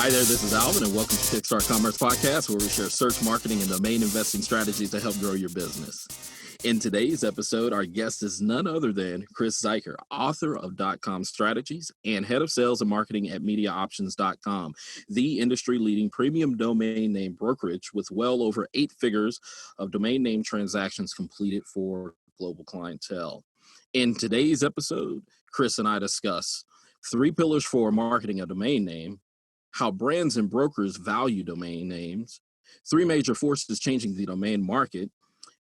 Hi there, this is Alvin, and welcome to Kickstart Commerce podcast, where we share search, marketing, and domain investing strategies to help grow your business. In today's episode, our guest is none other than Chris Zuiker, author of .com Strategies and head of sales and marketing at MediaOptions.com, the industry-leading premium domain name brokerage with well over 8 figures of domain name transactions completed for global clientele. In today's episode, Chris and I discuss 3 pillars for marketing a domain name, how brands and brokers value domain names, 3 major forces changing the domain market,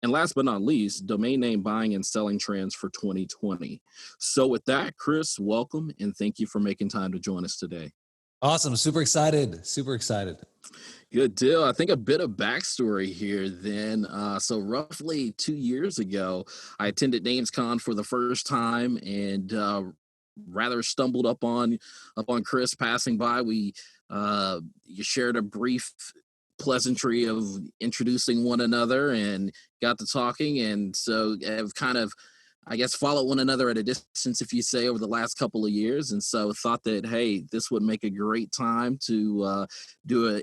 and last but not least, domain name buying and selling trends for 2020. So with that, Chris, welcome, and thank you for making time to join us today. Awesome. Super excited. Super excited. Good deal. I think a bit of backstory here then. So roughly 2 years ago, I attended NamesCon for the first time and rather stumbled up on Chris passing by. You shared a brief pleasantry of introducing one another and got to talking, and so have kind of, I guess, followed one another at a distance, if you say, over the last couple of years, and so thought that, hey, this would make a great time to do a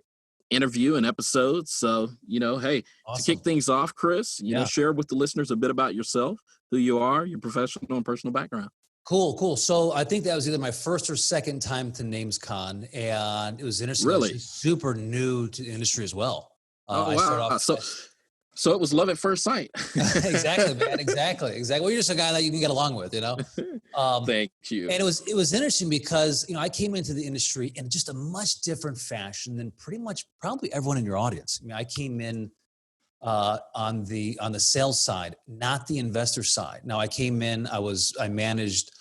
interview and episode. So, hey, awesome. To kick things off, Chris, share with the listeners a bit about yourself, who you are, your professional and personal background. Cool. So I think that was either my first or second time to NamesCon, and it was interesting. Really? Super new to the industry as well. Oh, wow. So it was love at first sight. Exactly, man. Exactly. Well, you're just a guy that you can get along with, Thank you. And it was interesting because, I came into the industry in just a much different fashion than probably everyone in your audience. I came in on the sales side, not the investor side. Now I came in, I managed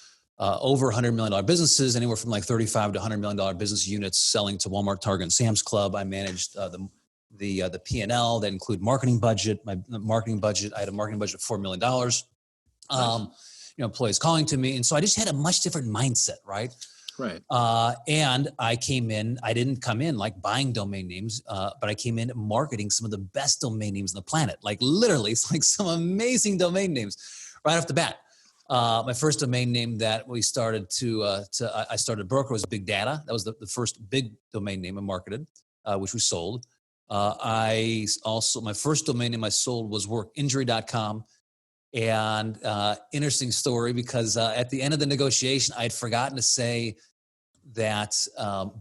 over $100 million businesses, anywhere from like $35 to $100 million business units selling to Walmart, Target, and Sam's Club. I managed the P&L that include marketing budget. My marketing budget, I had a marketing budget of $4 million. Employees calling to me. And so I just had a much different mindset, right? Right. And I came in, I didn't come in like buying domain names, but I came in marketing some of the best domain names on the planet. Like literally, it's like some amazing domain names right off the bat. My first domain name that we started I started broker was Big Data. That was the first big domain name I marketed, which we sold. My first domain name I sold was workinjury.com. And interesting story because at the end of the negotiation, I had forgotten to say that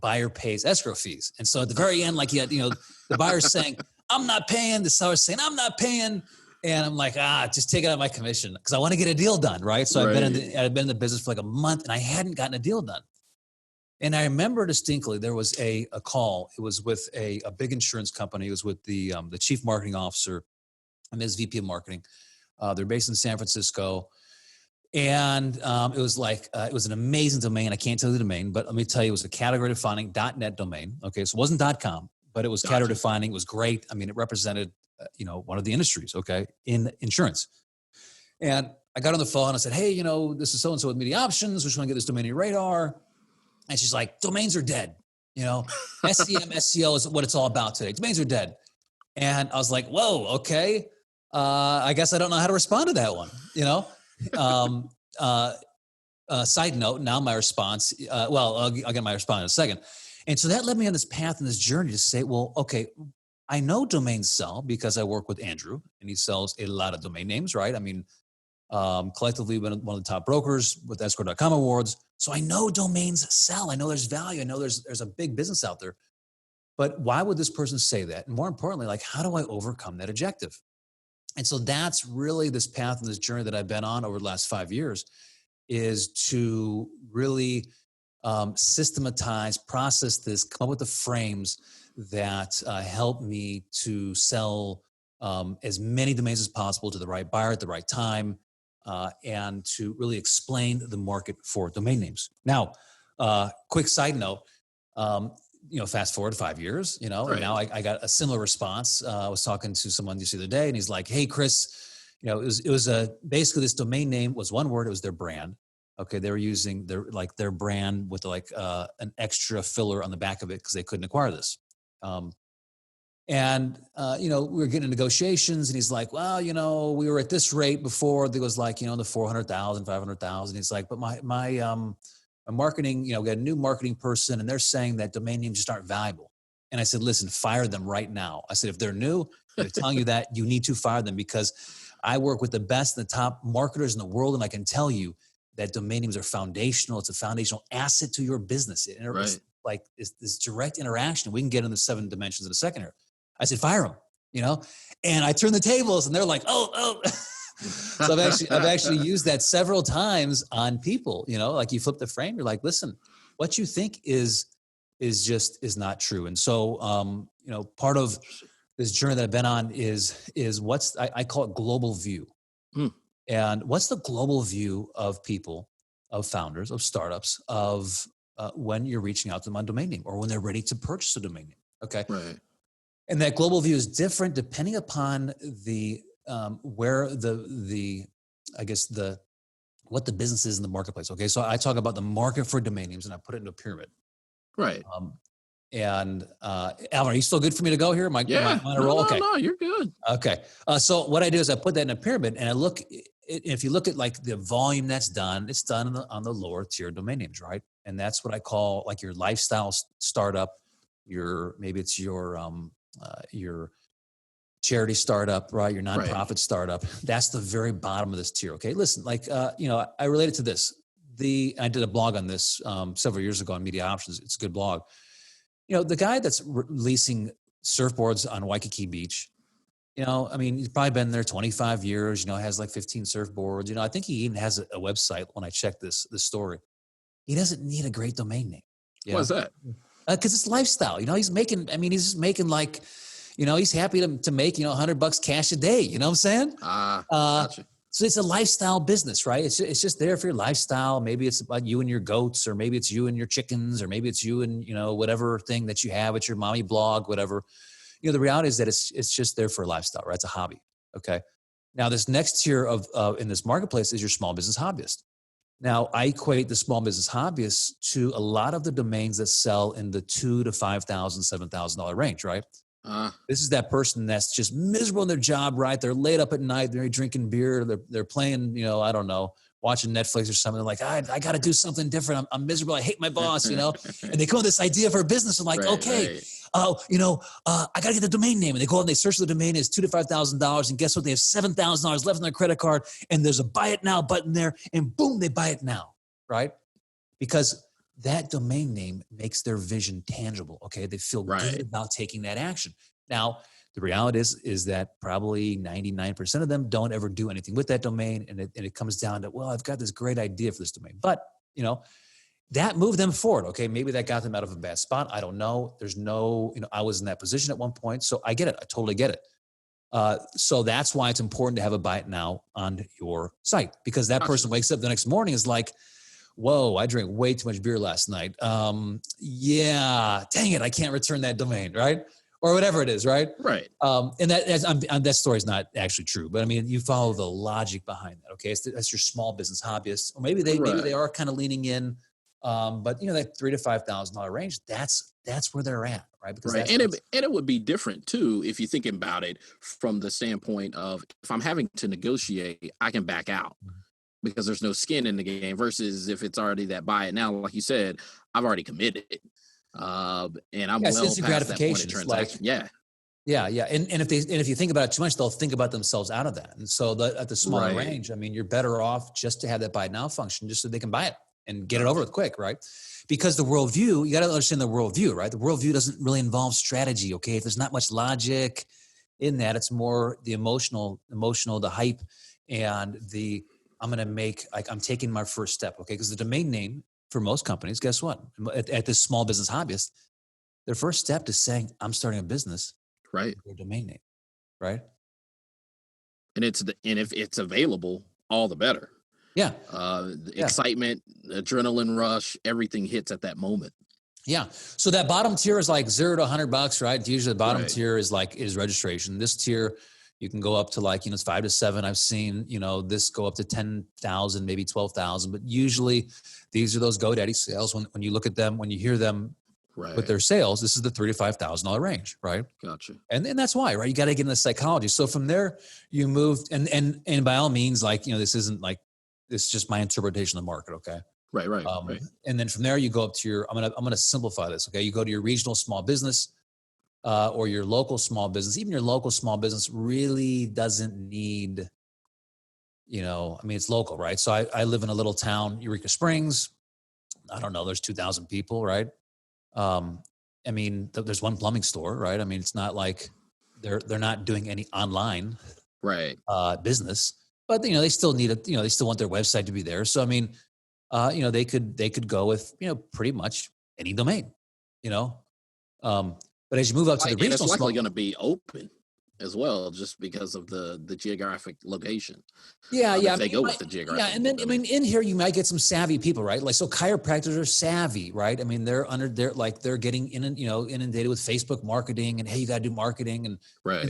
buyer pays escrow fees. And so at the very end, like the buyer's saying, I'm not paying, the seller's saying, I'm not paying. And I'm like, just take it out of my commission because I want to get a deal done, right? So right. I've been in the business for like a month and I hadn't gotten a deal done. And I remember distinctly there was a call. It was with a big insurance company. It was with the chief marketing officer and his VP of marketing. They're based in San Francisco. And it was an amazing domain. I can't tell you the domain, but let me tell you, it was a category defining .net domain. Okay, so it wasn't .com, but it was category defining. It was great. I mean, it represented one of the industries, okay, in insurance. And I got on the phone and I said, hey, this is so-and-so with Media Options. We just want to get this domain on your radar. And she's like, domains are dead. SEM, SEO is what it's all about today. Domains are dead. And I was like, whoa, okay. I guess I don't know how to respond to that one, Side note, now my response, I'll get my response in a second. And so that led me on this path and this journey to say, well, okay, I know domains sell because I work with Andrew and he sells a lot of domain names, right? I mean, collectively one of the top brokers with escrow.com awards. So I know domains sell. I know there's value. I know there's a big business out there. But why would this person say that? And more importantly, like, how do I overcome that objective? And so that's really this path and this journey that I've been on over the last 5 years is to really systematize, process this, come up with the frames that help me to sell as many domains as possible to the right buyer at the right time and to really explain the market for domain names. Now, quick side note, fast forward 5 years, right. And now I got a similar response. I was talking to someone just the other day and he's like, hey, Chris, it was basically this domain name was one word. It was their brand. Okay. They were using their brand with an extra filler on the back of it because they couldn't acquire this. And we were getting into negotiations and he's like, well, we were at this rate before. There was the 400,000, 500,000. He's like, but my a marketing, we got a new marketing person and they're saying that domain names just aren't valuable. And I said, listen, fire them right now. I said, if they're new, they're telling you that, you need to fire them, because I work with the best and the top marketers in the world. And I can tell you that domain names are foundational. It's a foundational asset to your business. It's like this direct interaction. We can get into the 7 dimensions in a second here. I said, fire them, and I turned the tables and they're like, oh. So I've actually used that several times on people, like you flip the frame. You're like, listen, what you think is not true. And so, part of this journey that I've been on is I call it global view. And what's the global view of people, of founders, of startups, of when you're reaching out to them on domain name or when they're ready to purchase a domain name? Okay. Right. And that global view is different depending upon the where what the business is in the marketplace. Okay. So I talk about the market for domain names and I put it into a pyramid. Right. Alvin, are you still good for me to go here? Am I on a roll? Okay. No, you're good. Okay. So what I do is I put that in a pyramid and I look, if you look at like the volume that's done, it's done on the lower tier domain names, right? And that's what I call like your lifestyle startup, maybe it's your charity startup, right? Your nonprofit startup. That's the very bottom of this tier. Okay. Listen, I relate it to this. I did a blog on this several years ago on Media Options. It's a good blog. The guy that's leasing surfboards on Waikiki Beach, he's probably been there 25 years, has like 15 surfboards. I think he even has a website when I checked this story. He doesn't need a great domain name. What's that? Because it's lifestyle. He's making like, he's happy to make, $100 cash a day. You know what I'm saying? Gotcha. So it's a lifestyle business, right? It's just there for your lifestyle. Maybe it's about you and your goats, or maybe it's you and your chickens, or maybe it's you and, whatever thing that you have at your mommy blog, whatever. The reality is that it's just there for a lifestyle, right? It's a hobby. Okay. Now this next tier of in this marketplace is your small business hobbyist. Now I equate the small business hobbyist to a lot of the domains that sell in the $2,000 to $5,000, $7,000 range, right? This is that person that's just miserable in their job, right? They're laid up at night, they're drinking beer, they're playing, I don't know, watching Netflix or something. They're like, I got to do something different. I'm miserable. I hate my boss, and they come with this idea for a business. I'm like, I got to get the domain name. And they go out and they search the domain is $2,000 to $5,000. And guess what? They have $7,000 left on their credit card. And there's a buy it now button there. And boom, they buy it now, right? Because that domain name makes their vision tangible. Okay. They feel good about taking that action. Now, the reality is that probably 99% of them don't ever do anything with that domain. And it comes down to, well, I've got this great idea for this domain, but that moved them forward. Okay. Maybe that got them out of a bad spot. I don't know. There's no, I was in that position at one point. So I get it. I totally get it. So that's why it's important to have a buy it now on your site, because that person wakes up the next morning is like, whoa, I drank way too much beer last night. Dang it, I can't return that domain, right? Or whatever it is, right? Right. And that story is not actually true, but you follow the logic behind that. Okay, that's your small business hobbyist, or maybe they are kind of leaning in, but that $3,000 to $5,000 range, that's where they're at, right? Because and it would be different too if you think about it from the standpoint of, if I'm having to negotiate, I can back out. Because there's no skin in the game, versus if it's already that buy it now, like you said, I've already committed, and I'm well past that point of transaction. Yeah. And if you think about it too much, they'll think about themselves out of that. And so at the smaller range, you're better off just to have that buy it now function, just so they can buy it and get it over with quick, right? Because the worldview, you got to understand the worldview, right? The worldview doesn't really involve strategy. Okay, if there's not much logic in that, it's more the emotional, the hype, and I'm taking my first step, okay? Because the domain name for most companies, guess what? At this small business hobbyist, their first step is saying, I'm starting a business. Right. Their domain name, right? And if it's available, all the better. Yeah. Excitement, adrenaline rush, everything hits at that moment. Yeah. So that bottom tier is like $0 to $100, right? Usually the bottom tier is registration. This tier, you can go up to it's 5 to 7. I've seen, this go up to 10,000, maybe 12,000, but usually these are those GoDaddy sales. When you look at them, when you hear them with their sales, this is the $3,000 to $5,000 range, right? Gotcha. And that's why, right? You got to get into psychology. So from there you moved and by all means, this isn't this is just my interpretation of the market. Okay. Right. And then from there you go up to your, I'm gonna simplify this. Okay, you go to your regional small business or your local small business. Even your local small business really doesn't need, I mean, it's local, right? So I live in a little town, Eureka Springs. I don't know, there's 2,000 people, right? I mean, there's one plumbing store, right? I mean, it's not like they're not doing any online business, but they still need it. They still want their website to be there. So I mean, they could go with pretty much any domain, but as you move up to the regional, and it's likely going to be open as well, just because of the geographic location. If they go with the geographic. Yeah, and then domain. I mean, in here you might get some savvy people, right? Like, so chiropractors are savvy, right? I mean, they're getting inundated with Facebook marketing, and hey, you got to do marketing, and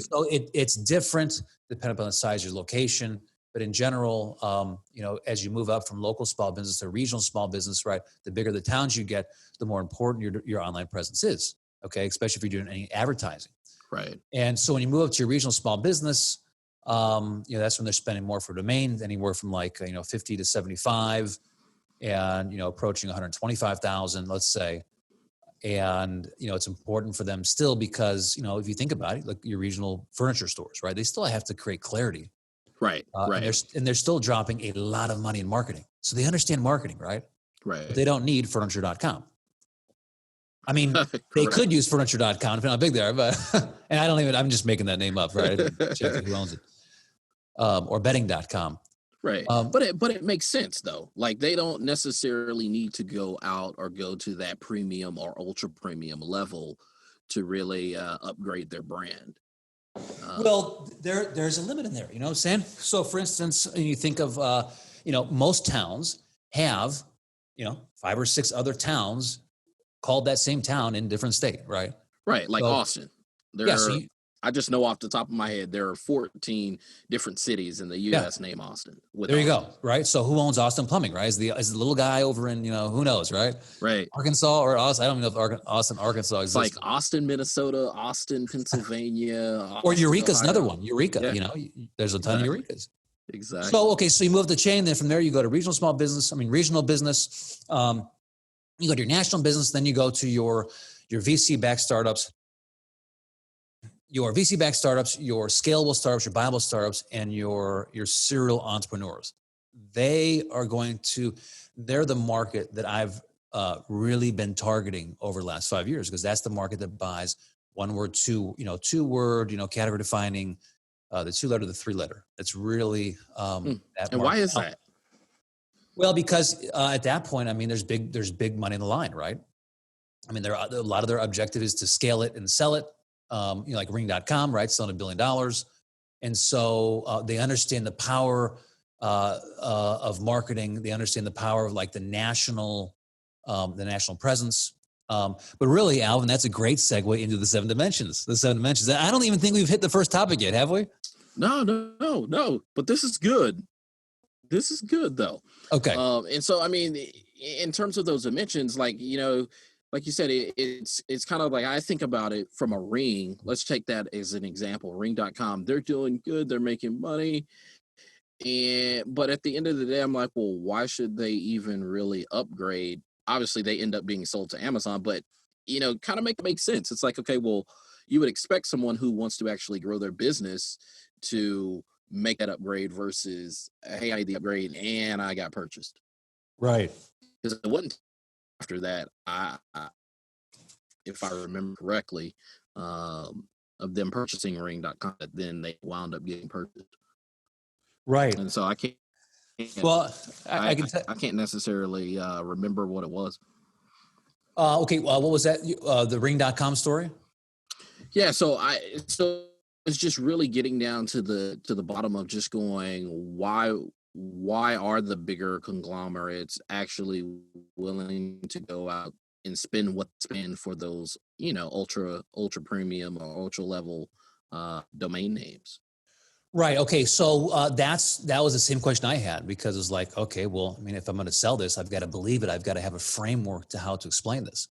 so it's different depending upon the size of your location. But in general, as you move up from local small business to regional small business, right? The bigger the towns you get, the more important your online presence is. Okay, especially if you're doing any advertising. Right. And so when you move up to your regional small business, that's when they're spending more for domains, anywhere from 50 to 75, and approaching 125,000, let's say. And it's important for them still because if you think about it, like your regional furniture stores, right? They still have to create clarity. Right. And they're still dropping a lot of money in marketing, so they understand marketing, right? Right. But they don't need furniture.com. I mean, they could use furniture.com, depending on how big they are, but, and I'm just making that name up, right? I didn't check who owns it. Or betting.com. Right. But it makes sense though. Like, they don't necessarily need to go out or go to that premium or ultra premium level to really upgrade their brand. Well, there's a limit in there, you know what I'm saying? So for instance, you think of, most towns have, 5 or 6 other towns called that same town in different state, right? Right, like Austin. I just know off the top of my head, there are 14 different cities in the U.S. named Austin. There you go, right? So who owns Austin Plumbing, right? Is the little guy over in, who knows, right? Right. Arkansas or Austin? I don't even know if Austin, Arkansas exists. It's like Austin, Minnesota, Austin, Pennsylvania. Or Eureka's another one. Eureka, there's a ton of Eurekas. Exactly. So you move the chain, then from there you go to regional business. You go to your national business, then you go to your VC-backed startups, your scalable startups, your Bible startups, and your serial entrepreneurs. They're the market that I've really been targeting over the last 5 years, because that's the market that buys one word, two word, category defining, the 2-letter, the 3-letter. It's really that. And market. Why is that? Well, because at that point, I mean, there's big money in the line, right? I mean, a lot of their objective is to scale it and sell it. Like Ring.com, right? Selling $1 billion. And so they understand the power of marketing. They understand the power of like the national presence. But really, Alvin, that's a great segue into the 7 dimensions. The 7 dimensions. I don't even think we've hit the first topic yet, have we? No. But this is good. This is good though. Okay. And so, I mean, in terms of those dimensions, like you said, it's kind of like, I think about it from a Ring. Let's take that as an example. Ring.com, they're doing good. They're making money. But at the end of the day, I'm like, well, why should they even really upgrade? Obviously, they end up being sold to Amazon, but, kind of make sense. It's like, okay, well, you would expect someone who wants to actually grow their business to make that upgrade versus, hey, I need the upgrade and I got purchased. Right. Because it wasn't after that, if I remember correctly, of them purchasing Ring.com, that then they wound up getting purchased. Right. And so I can't. Well, I can't necessarily remember what it was. Okay. Well, what was that? The Ring.com story? Yeah. So it's just really getting down to the bottom of just going, why are the bigger conglomerates actually willing to go out and spend what they spend for those, ultra premium or ultra level domain names? Right. Okay. So that was the same question I had, because it's like, okay, well, I mean, if I'm going to sell this, I've got to believe it. I've got to have a framework to how to explain this.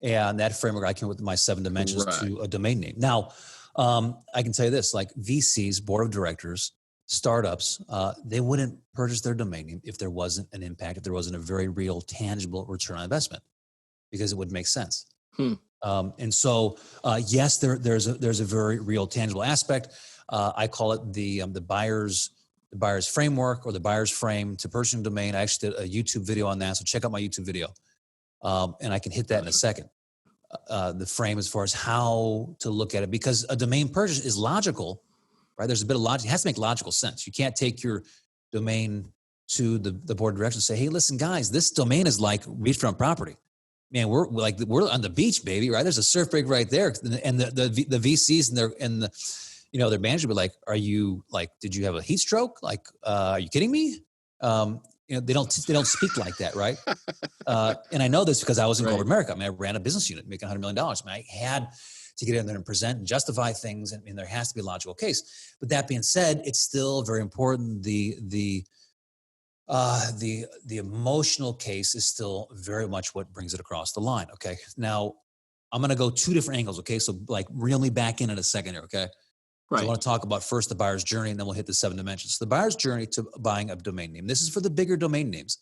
And that framework, I came up with my 7 dimensions to a domain name. Now, I can tell you this, like VCs, board of directors, startups, they wouldn't purchase their domain name if there wasn't an impact, if there wasn't a very real, tangible return on investment, because it would make sense. And so, yes, there's a very real, tangible aspect. I call it the buyer's framework, or the buyer's frame to purchasing a domain. I actually did a YouTube video on that, so check out my YouTube video, and I can hit that in a second. The frame as far as how to look at it, because a domain purchase is logical, right? There's a bit of logic. It has to make logical sense. You can't take your domain to the board of directors and say, "Hey, listen, guys, this domain is like beachfront property. Man, we're on the beach, baby, right? There's a surf break right there." And the VCs and their manager would be like, "Are you did you have a heat stroke? Are you kidding me?" They don't speak like that, right? And I know this because I was in corporate America. I mean, I ran a business unit making $100 million. I mean, I had to get in there and present and justify things, and there has to be a logical case. But that being said, it's still very important. The emotional case is still very much what brings it across the line. Okay. Now I'm going to go two different angles. Okay. So reel me back in a second here. Okay. Right. So I want to talk about first the buyer's journey, and then we'll hit the 7 dimensions. So the buyer's journey to buying a domain name. This is for the bigger domain names.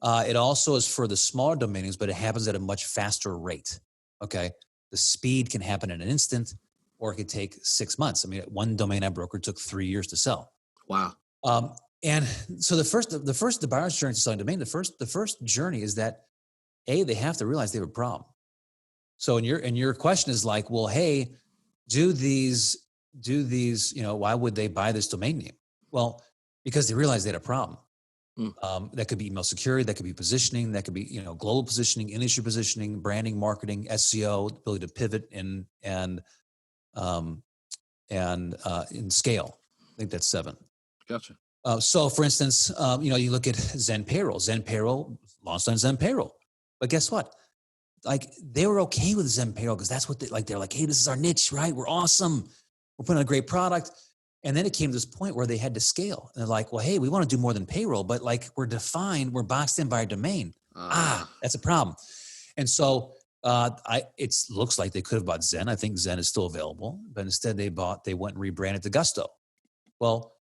It also is for the smaller domain names, but it happens at a much faster rate. Okay. The speed can happen in an instant, or it could take 6 months. I mean, one domain I brokered took 3 years to sell. Wow. And so the buyer's journey to selling domain, the first journey is that they have to realize they have a problem. So and your question is like, well, hey, do these, why would they buy this domain name? Well, because they realize they had a problem. That could be email security, that could be positioning, that could be, global positioning, industry positioning, branding, marketing, SEO, ability to pivot and scale. I think that's 7. Gotcha. So for instance, you look at Zen Payroll launched on Zen Payroll, but guess what? They were okay with Zen Payroll because that's what they're like, hey, this is our niche, right? We're awesome. We're putting on a great product. And then it came to this point where they had to scale. And they're like, well, hey, we want to do more than payroll, but we're boxed in by a domain. That's a problem. And so it looks like they could have bought Zen. I think Zen is still available, but instead they went and rebranded to Gusto. Well,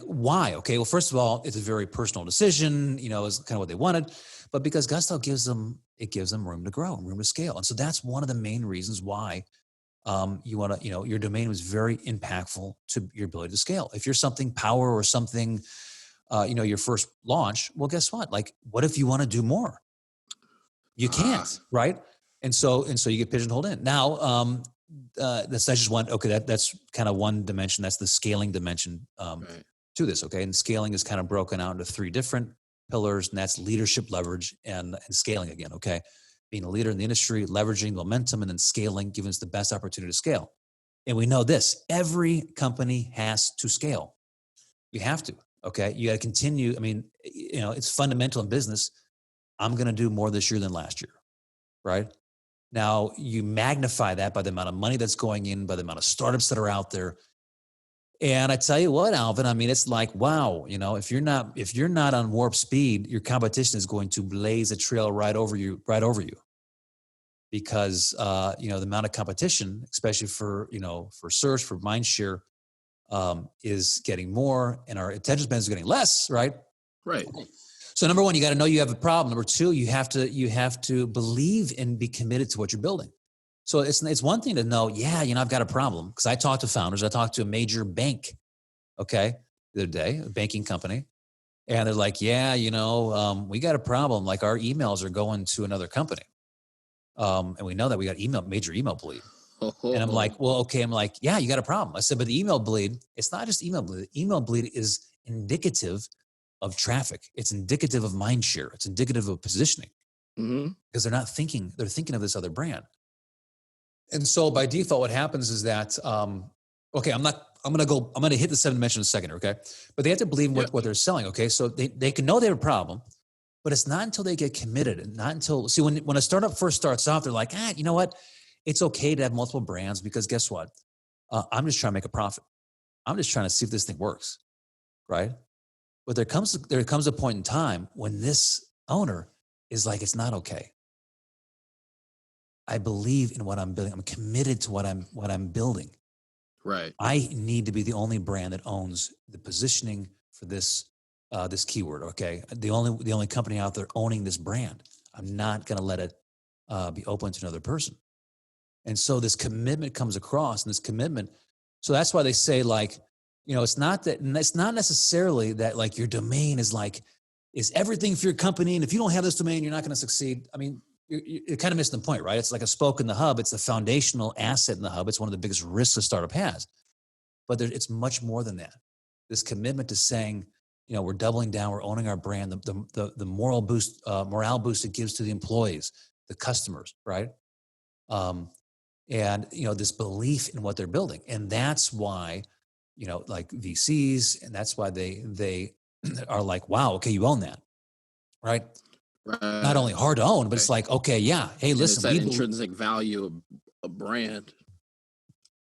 why? Okay. Well, first of all, it's a very personal decision, is kind of what they wanted, but because Gusto gives them room to grow and room to scale. And so that's one of the main reasons why you want to, your domain was very impactful to your ability to scale. If you're something power or something, your first launch, well, guess what? What if you want to do more? You can't, right? And so you get pigeonholed in. Now, that's just one. Okay, that's kind of one dimension. That's the scaling dimension to this. Okay, and scaling is kind of broken out into 3 different pillars, and that's leadership, leverage, and scaling again. Okay, being a leader in the industry, leveraging momentum, and then scaling, giving us the best opportunity to scale. And we know this: every company has to scale. You have to. Okay, you got to continue. I mean, it's fundamental in business. I'm going to do more this year than last year, right? Now you magnify that by the amount of money that's going in, by the amount of startups that are out there. And I tell you what, Alvin, I mean, it's like, wow, if you're not on warp speed, your competition is going to blaze a trail right over you. Because, the amount of competition, especially for search, for mind share, is getting more, and our attention span is getting less, right? Right. So number 1, you got to know you have a problem. Number 2, you have to believe and be committed to what you're building. So it's one thing to know, I've got a problem, because I talked to founders. I talked to a major bank, the other day, a banking company, and they're like, we got a problem. Like, our emails are going to another company, and we know that we got major email bleed. And I'm like, well, okay. I'm like, yeah, you got a problem. I said, but the email bleed, it's not just email bleed. Email bleed is indicative of traffic. It's indicative of mind share. It's indicative of positioning, because they're thinking of this other brand. And so by default, what happens is that, I'm going to hit the 7 dimensions in a second. Okay. But they have to believe in what they're selling. Okay. So they can know they have a problem, but it's not until they get committed, and not until, when a startup first starts off, they're like, you know what? It's okay to have multiple brands, because guess what? I'm just trying to make a profit. I'm just trying to see if this thing works. Right. But there comes a point in time when this owner is like, it's not okay. I believe in what I'm building. I'm committed to what I'm building. Right. I need to be the only brand that owns the positioning for this keyword. Okay, the only company out there owning this brand. I'm not going to let it be open to another person. And so this commitment comes across, and this commitment. So that's why they say, like, it's not necessarily that like your domain is everything for your company, and if you don't have this domain, you're not going to succeed. I mean, you're kind of missing the point, right? It's like a spoke in the hub. It's a foundational asset in the hub. It's one of the biggest risks a startup has. But it's much more than that. This commitment to saying, we're doubling down, we're owning our brand, the morale boost it gives to the employees, the customers, right? And this belief in what they're building, and that's why, like VCs, and that's why they are like, wow, okay, you own that, right? Right. Not only hard to own, but it's like, okay, yeah, hey, and listen, it's that intrinsic value of a brand.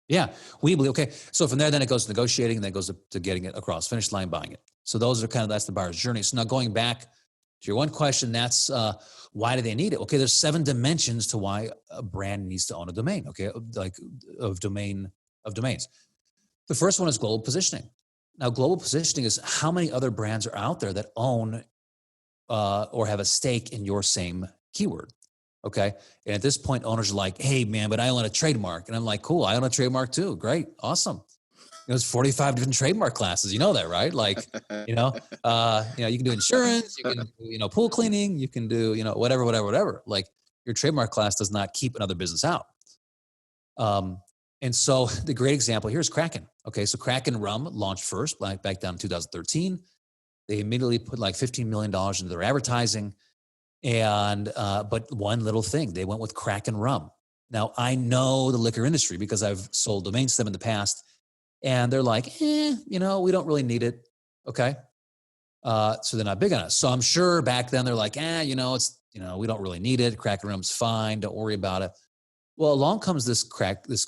Yeah, we believe. Okay, so from there, then it goes to negotiating, and then it goes to getting it across finish line, buying it. So that's the buyer's journey. So now going back to your one question, that's why do they need it? Okay, there's 7 dimensions to why a brand needs to own a domain. Okay, like of domains. The first one is global positioning. Now, global positioning is how many other brands are out there that own or have a stake in your same keyword. Okay. And at this point, owners are like, hey, man, but I own a trademark. And I'm like, cool, I own a trademark too. Great. Awesome. There's 45 different trademark classes. You know that, right? Like, you can do insurance, you can do, pool cleaning, you can do, whatever. Like your trademark class does not keep another business out. And so the great example here is Kraken. Okay. So Kraken Rum launched first back down in 2013. They immediately put like $15 million into their advertising. And, but one little thing, they went with Kraken Rum. Now I know the liquor industry because I've sold domains to them in the past, and they're like, we don't really need it. Okay. So they're not big on us. So I'm sure back then they're like, we don't really need it. Kraken Rum's fine. Don't worry about it. Well, along comes this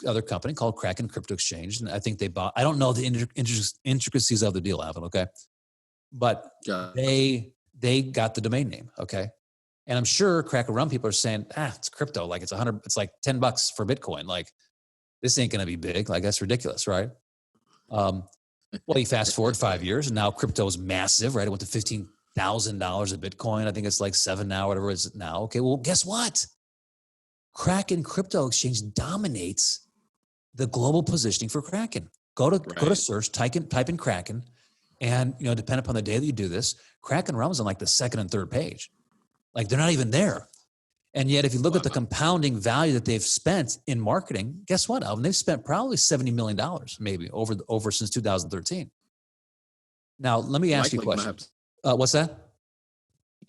other company called Kraken Crypto Exchange. And I think they bought, I don't know the intricacies of the deal, Alvin. Okay. But they got the domain name. Okay. And I'm sure Kraken Rum people are saying, it's crypto. Like it's like $10 for Bitcoin. Like this ain't going to be big. Like that's ridiculous. Right. Well, you fast forward 5 years and now crypto is massive, right? It went to $15,000 a Bitcoin. I think it's like 7 now, whatever it is now. Okay. Well, guess what? Kraken Crypto Exchange dominates the global positioning for Kraken. Go to search, type in Kraken. And, depending upon the day that you do this, Kraken Rum's on like the second and third page. Like they're not even there. And yet, if you look at the compounding value that they've spent in marketing, guess what, Alvin? They've spent probably $70 million maybe over since 2013. Now, let me ask you a question. What's that?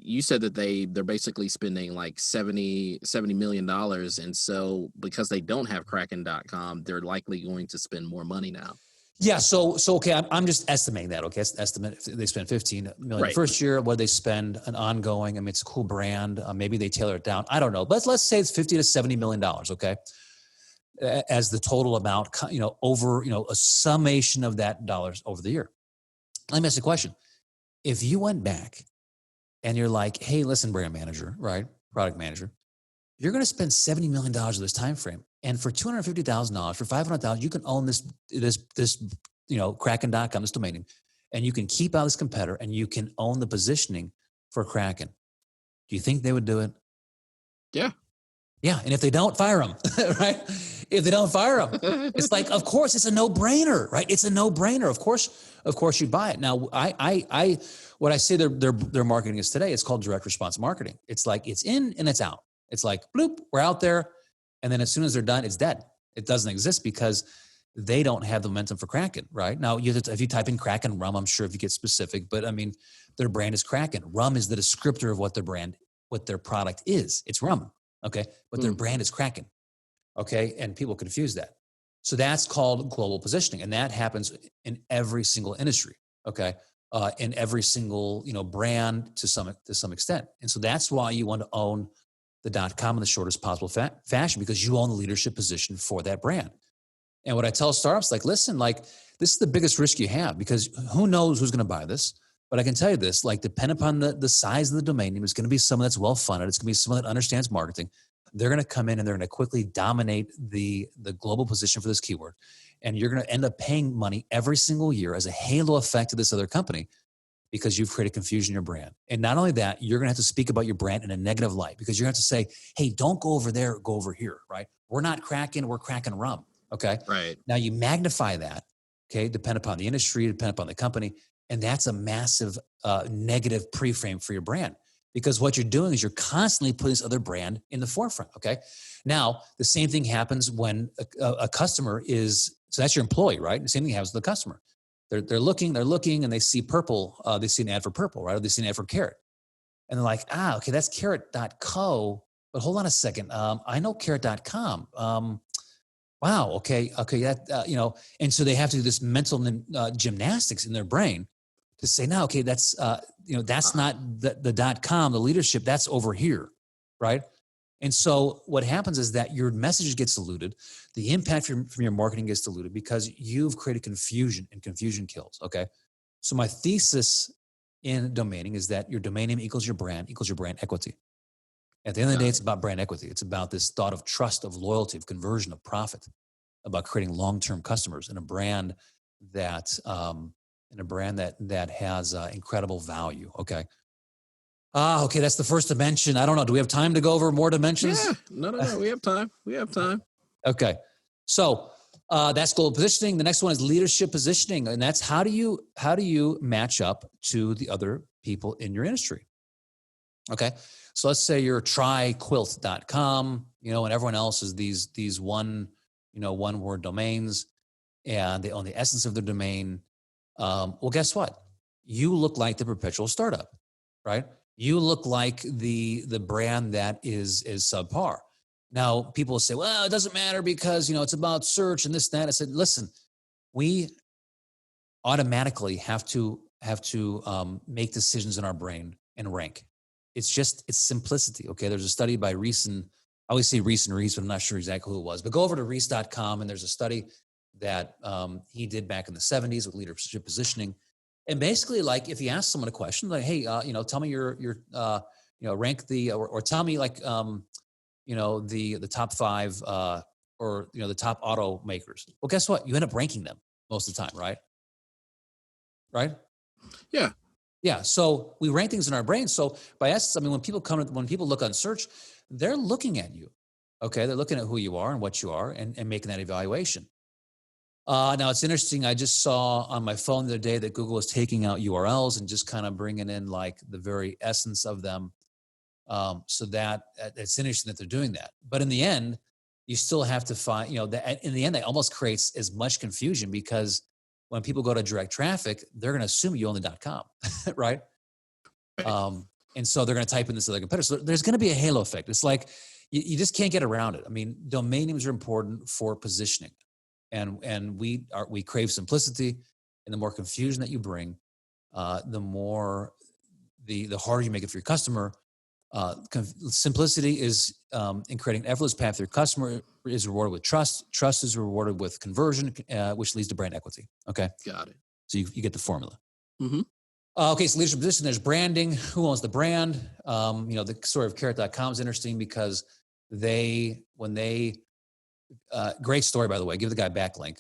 You said that they're basically spending like $70 million. And so because they don't have Kraken.com, they're likely going to spend more money now. Yeah. So okay, I'm just estimating that. Okay, estimate they spent $15 million the first year. What they spend an ongoing? I mean, it's a cool brand. Maybe they tailor it down. I don't know. But let's say it's $50 to $70 million. Okay, as the total amount. Over a summation of that dollars over the year. Let me ask you a question. If you went back and you're like, hey, listen, brand manager, right, product manager, you're going to spend $70 million of this time frame. And for $250,000, for $500,000, you can own this Kraken.com, this domain name, and you can keep out this competitor and you can own the positioning for Kraken. Do you think they would do it? Yeah. Yeah. And if they don't, fire them, right? If they don't fire them, it's like, of course, it's a no-brainer, right? It's a no-brainer. Of course, you buy it. Now, what I say their marketing is today, it's called direct response marketing. It's like it's in and it's out. It's like, bloop, we're out there. And then as soon as they're done, it's dead. It doesn't exist because they don't have the momentum for Kraken, right? Now, if you type in Kraken Rum, I'm sure if you get specific, but I mean, their brand is Kraken. Rum is the descriptor of what their product is. It's rum, okay? But their brand is Kraken, okay? And people confuse that. So that's called global positioning. And that happens in every single industry, okay? In every single, brand to some extent. And so that's why you want to own the .com in the shortest possible fashion, because you own the leadership position for that brand. And what I tell startups, like, listen, like this is the biggest risk you have because who knows who's going to buy this? But I can tell you this, like depending upon the size of the domain name, it's going to be someone that's well-funded. It's going to be someone that understands marketing. They're going to come in and they're going to quickly dominate the global position for this keyword. And you're going to end up paying money every single year as a halo effect to this other company because you've created confusion in your brand. And not only that, you're going to have to speak about your brand in a negative light because you're going to have to say, hey, don't go over there, go over here, right? We're not cracking, we're cracking rum, okay? Right. Now you magnify that, okay, depend upon the industry, depend upon the company, and that's a massive negative pre-frame for your brand. Because what you're doing is you're constantly putting this other brand in the forefront, okay? Now, the same thing happens when a customer is, so that's your employee, right? The same thing happens with the customer. They're looking, and they see purple, they see an ad for purple, right? Or they see an ad for carrot. And they're like, okay, that's carrot.co, but hold on a second. I know carrot.com. Wow, okay, that, and so they have to do this mental gymnastics in their brain to say, no, okay, that's, that's not the .com, the leadership, that's over here, right? And so what happens is that your message gets diluted. The impact from your marketing gets diluted because you've created confusion, and confusion kills, okay? So my thesis in domaining is that your domain name equals your brand equity. At the end of the day, it's about brand equity. It's about this thought of trust, of loyalty, of conversion, of profit, about creating long-term customers in a brand that has incredible value. Okay. Okay. That's the first dimension. I don't know. Do we have time to go over more dimensions? Yeah. No. We have time. Okay. So that's global positioning. The next one is leadership positioning. And that's how do you match up to the other people in your industry? Okay. So let's say you're tryquilt.com, and everyone else is these one word domains, and they own the essence of their domain. Well, guess what? You look like the perpetual startup, right? You look like the brand that is subpar. Now, people will say, well, it doesn't matter because, it's about search and this, that. I said, listen, we automatically have to make decisions in our brain and rank. It's simplicity, okay? There's a study by Reese, I always say Reese, but I'm not sure exactly who it was. But go over to Reese.com, and there's a study that he did back in the 70s with leadership positioning. And basically, like, if you ask someone a question, like, hey, tell me your rank the, or tell me, like, the top 5, or, the top automakers. Well, guess what? You end up ranking them most of the time, right? Right? Yeah. Yeah. So we rank things in our brain. So by essence, when people look on search, they're looking at you. Okay. They're looking at who you are and what you are and making that evaluation. Now it's interesting. I just saw on my phone the other day that Google is taking out URLs and just kind of bringing in like the very essence of them. So that it's interesting that they're doing that. But in the end, you still have to find, that in the end, that almost creates as much confusion because when people go to direct traffic, they're going to assume you own the .com, right? And so they're going to type in this other competitor. So there's going to be a halo effect. It's like you just can't get around it. I mean, domain names are important for positioning, and we crave simplicity. And the more confusion that you bring, the more the harder you make it for your customer. Simplicity is in creating an effortless path. Your customer is rewarded with trust. Trust is rewarded with conversion, which leads to brand equity. Okay, got it. So you get the formula. Mm-hmm. Okay, so leadership position. There's branding. Who owns the brand? The story of Carrot.com is interesting because great story, by the way. Give the guy a backlink.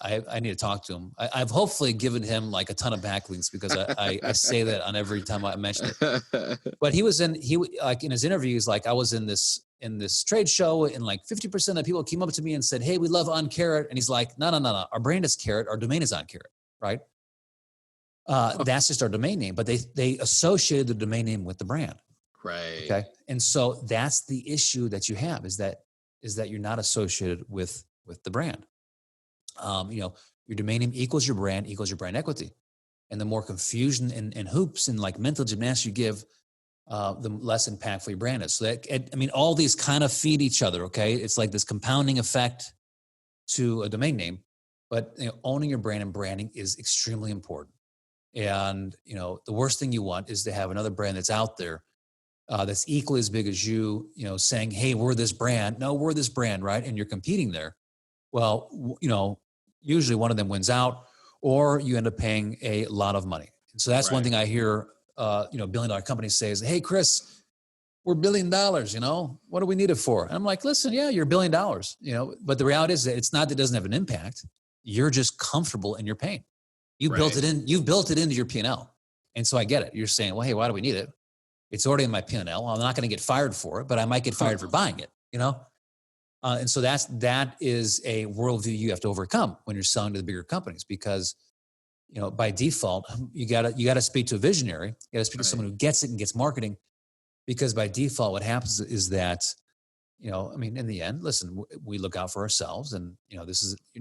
I need to talk to him. I've hopefully given him like a ton of backlinks because I say that on every time I mention it. But he in his interview, he's like, I was in this trade show and like 50% of people came up to me and said, hey, we love on Carrot. And he's like, no. Our brand is Carrot. Our domain is on Carrot, right? That's just our domain name, but they associated the domain name with the brand. Right. Okay. And so that's the issue that you have is that you're not associated with the brand. Your domain name equals your brand equity. And the more confusion and hoops and like mental gymnastics you give, the less impactful your brand is. So that, all these kind of feed each other. Okay. It's like this compounding effect to a domain name, but owning your brand and branding is extremely important. And, the worst thing you want is to have another brand that's out there that's equally as big as you, saying, hey, we're this brand. No, we're this brand, right? And you're competing there. Well, usually one of them wins out or you end up paying a lot of money. So that's one thing I hear, billion-dollar companies say is, hey, Chris, we're $1 billion, what do we need it for? And I'm like, listen, yeah, you're $1 billion, but the reality is that it's not that it doesn't have an impact. You're just comfortable in your pain. You built it in. You built it into your P&L. And so I get it. You're saying, well, hey, why do we need it? It's already in my P&L. I'm not going to get fired for it, but I might get fired for buying it, And so that is a worldview you have to overcome when you're selling to the bigger companies, because, by default, you gotta speak to a visionary. You gotta speak to someone who gets it and gets marketing, because by default, what happens is that, in the end, listen, we look out for ourselves, and, you're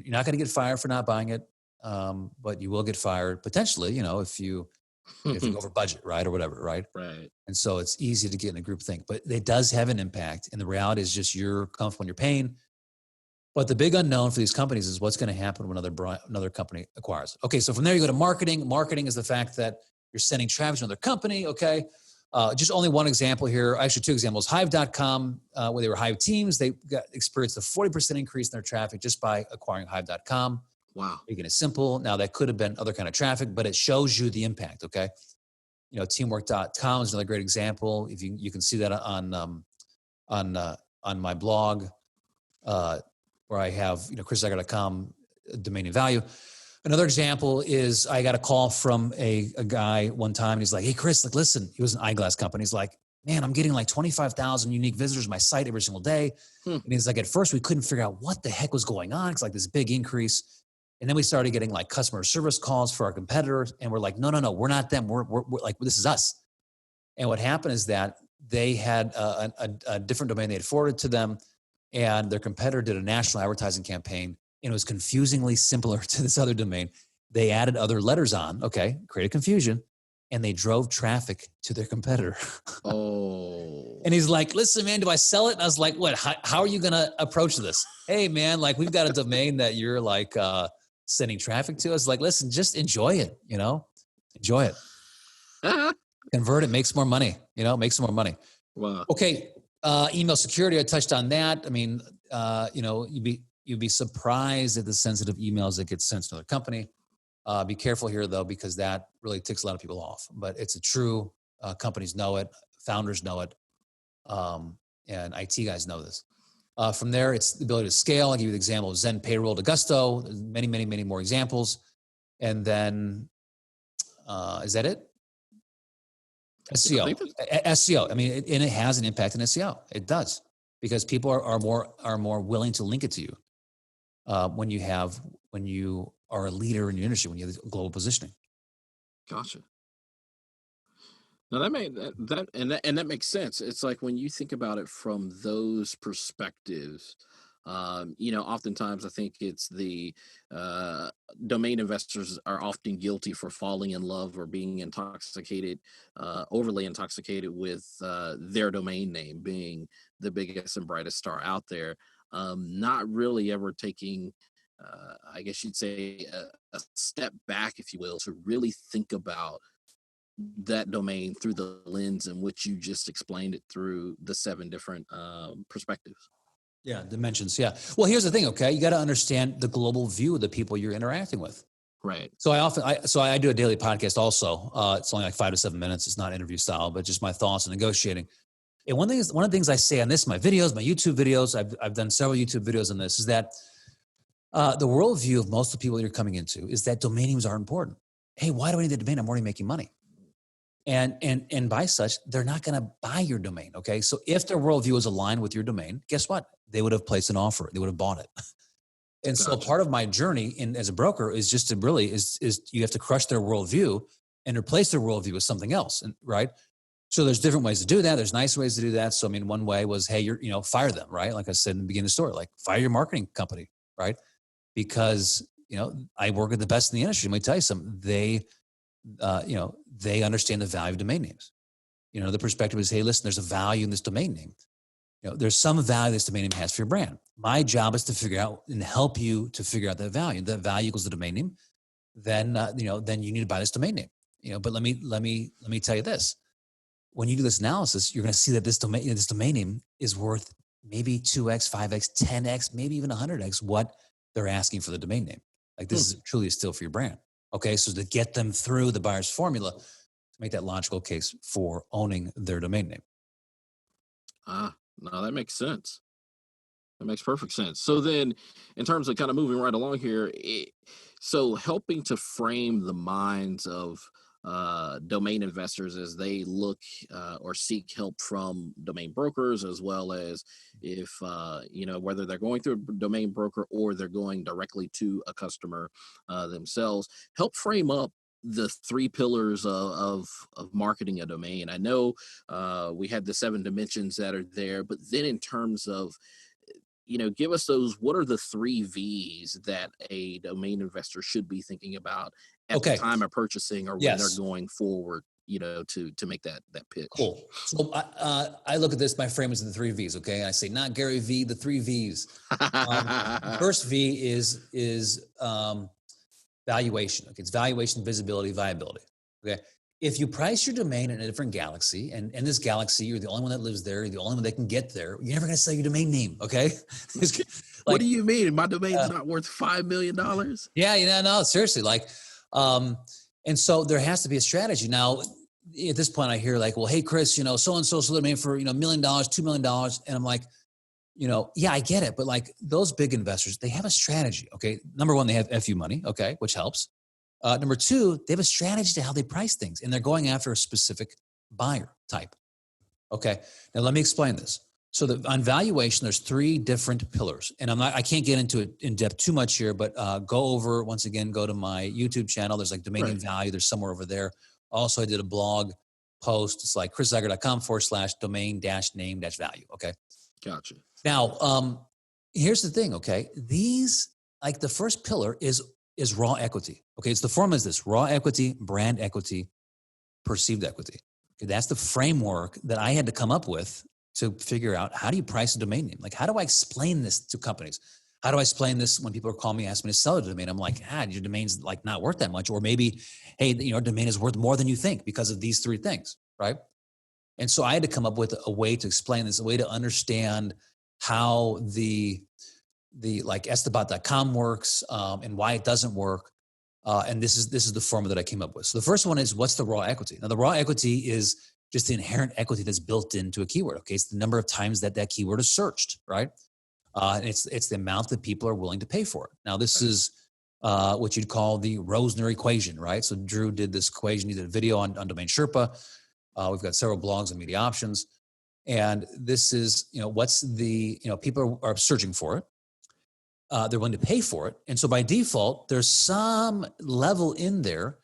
not going to get fired for not buying it. But you will get fired potentially, if you go over budget, right? Or whatever, right? Right. And so it's easy to get in a group think, but it does have an impact. And the reality is just you're comfortable in your pain. But the big unknown for these companies is what's going to happen when another company acquires it. Okay, so from there you go to marketing. Marketing is the fact that you're sending traffic to another company, okay? Just only one example here, actually two examples. Hive.com, where they were Hive teams, they experienced a 40% increase in their traffic just by acquiring Hive.com. Wow. Making it simple. Now that could have been other kind of traffic, but it shows you the impact, okay? Teamwork.com is another great example. If you can see that on my blog, where I have, chriszuiker.com domain name value. Another example is I got a call from a guy one time, and he's like, hey, Chris, listen, he was an eyeglass company. He's like, man, I'm getting 25,000 unique visitors to my site every single day. And he's like, at first we couldn't figure out what the heck was going on. It's this big increase. And then we started getting customer service calls for our competitors. And we're like, no, we're not them. We're this is us. And what happened is that they had a different domain they had forwarded to them, and their competitor did a national advertising campaign, and it was confusingly similar to this other domain. They added other letters on, created confusion, and they drove traffic to their competitor. Oh. And he's like, listen, man, do I sell it? And I was like, what, how are you going to approach this? Hey, man, we've got a domain that you're sending traffic to us. Listen, just enjoy it, enjoy it. Convert it, make some more money, make some more money. Wow. Okay. Email security, I touched on that. You'd be surprised at the sensitive emails that get sent to another company. Be careful here though, because that really ticks a lot of people off, but it's a true, companies know it, founders know it. And IT guys know this. From there, it's the ability to scale. I'll give you the example of Zen Payroll to Gusto. There's many, many, many more examples. And then, is that it? SEO. SEO. And it has an impact in SEO. It does, because people are more willing to link it to you when you are a leader in your industry, when you have global positioning. Gotcha. Now that makes sense. It's when you think about it from those perspectives, oftentimes I think it's the domain investors are often guilty for falling in love or being intoxicated, overly intoxicated with their domain name being the biggest and brightest star out there, not really ever taking, I guess you'd say, a step back, if you will, to really think about that domain through the lens in which you just explained it through the 7 different perspectives. Yeah, dimensions. Yeah. Well, here's the thing. Okay, you got to understand the global view of the people you're interacting with. Right. So I do a daily podcast also. It's only 5 to 7 minutes. It's not interview style, but just my thoughts on negotiating. And one of the things I say on this, my videos, my YouTube videos, I've done several YouTube videos on this, is that the worldview of most of the people you're coming into is that domain names are important. Hey, why do I need the domain? I'm already making money. And by such, they're not going to buy your domain. Okay. So if their worldview is aligned with your domain, guess what? They would have placed an offer. They would have bought it. And Gotcha. So part of my journey as a broker is just to really is you have to crush their worldview and replace their worldview with something else. And right. So there's different ways to do that. There's nice ways to do that. So, one way was, hey, fire them, right? Like I said in the beginning of the story, fire your marketing company, right? Because, I work with the best in the industry. Let me tell you something. They understand the value of domain names. The perspective is, hey, listen, there's a value in this domain name. There's some value this domain name has for your brand. My job is to figure out and help you to figure out that value. That value equals the domain name. Then you need to buy this domain name. But let me tell you this. When you do this analysis, you're going to see that this domain name is worth maybe 2x, 5x, 10x, maybe even 100x what they're asking for the domain name. This is truly a steal for your brand. Okay, so to get them through the buyer's formula, to make that logical case for owning their domain name. No, that makes sense. That makes perfect sense. So then, in terms of kind of moving right along here, so helping to frame the minds of domain investors as they look or seek help from domain brokers, as well as if whether they're going through a domain broker or they're going directly to a customer themselves, help frame up the three pillars of marketing a domain. I know we had the 7 dimensions that are there, but then in terms of give us those. What are the 3 V's that a domain investor should be thinking about at the Okay. time of purchasing or when they're Yes. going forward, to make that pitch? Cool. So I look at this, my frame is the 3 V's. Okay. I say, not Gary V, the 3 V's. First V is valuation. Okay. It's valuation, visibility, viability. Okay. If you price your domain in a different galaxy, and in this galaxy, you're the only one that lives there, you're the only one that can get there, you're never going to sell your domain name. Okay. What do you mean? My domain's not worth $5 million? Yeah. No, seriously. And so there has to be a strategy. Now, at this point, I hear like, well, hey, Chris, so-and-so sold their domain for, $1 million, $2 million. And I'm like, yeah, I get it. But like those big investors, they have a strategy. Okay. Number one, they have FU money. Okay. Which helps. Number 2, they have a strategy to how they price things, and they're going after a specific buyer type. Okay. Now let me explain this. So on valuation, there's 3 different pillars, and I can't get into it in depth too much here, but go to my YouTube channel. There's like domain name value. There's somewhere over there. Also, I did a blog post. It's like chriszuiker.com/domain-name-value. Okay. Gotcha. Now, here's the thing. Okay. These, like the first pillar is raw equity. Okay. It's the formula is this: raw equity, brand equity, perceived equity. Okay, that's the framework that I had to come up with to figure out, how do you price a domain name? Like, how do I explain this to companies? How do I explain this when people are calling me, asking me to sell a domain? I'm like, your domain's like not worth that much. Or maybe, hey, domain is worth more than you think because of these 3 things, right? And so I had to come up with a way to explain this, a way to understand how the like Estabat.com works and why it doesn't work. And this is the formula that I came up with. So the first one is, what's the raw equity? Now, the raw equity is just the inherent equity that's built into a keyword. Okay, it's the number of times that keyword is searched, right? And it's the amount that people are willing to pay for it. Now, this is what you'd call the Rosner equation, right? So Drew did this equation. He did a video on Domain Sherpa. We've got several blogs on media options. And this is, what's the, people are searching for it. They're willing to pay for it. And so by default, there's some level in there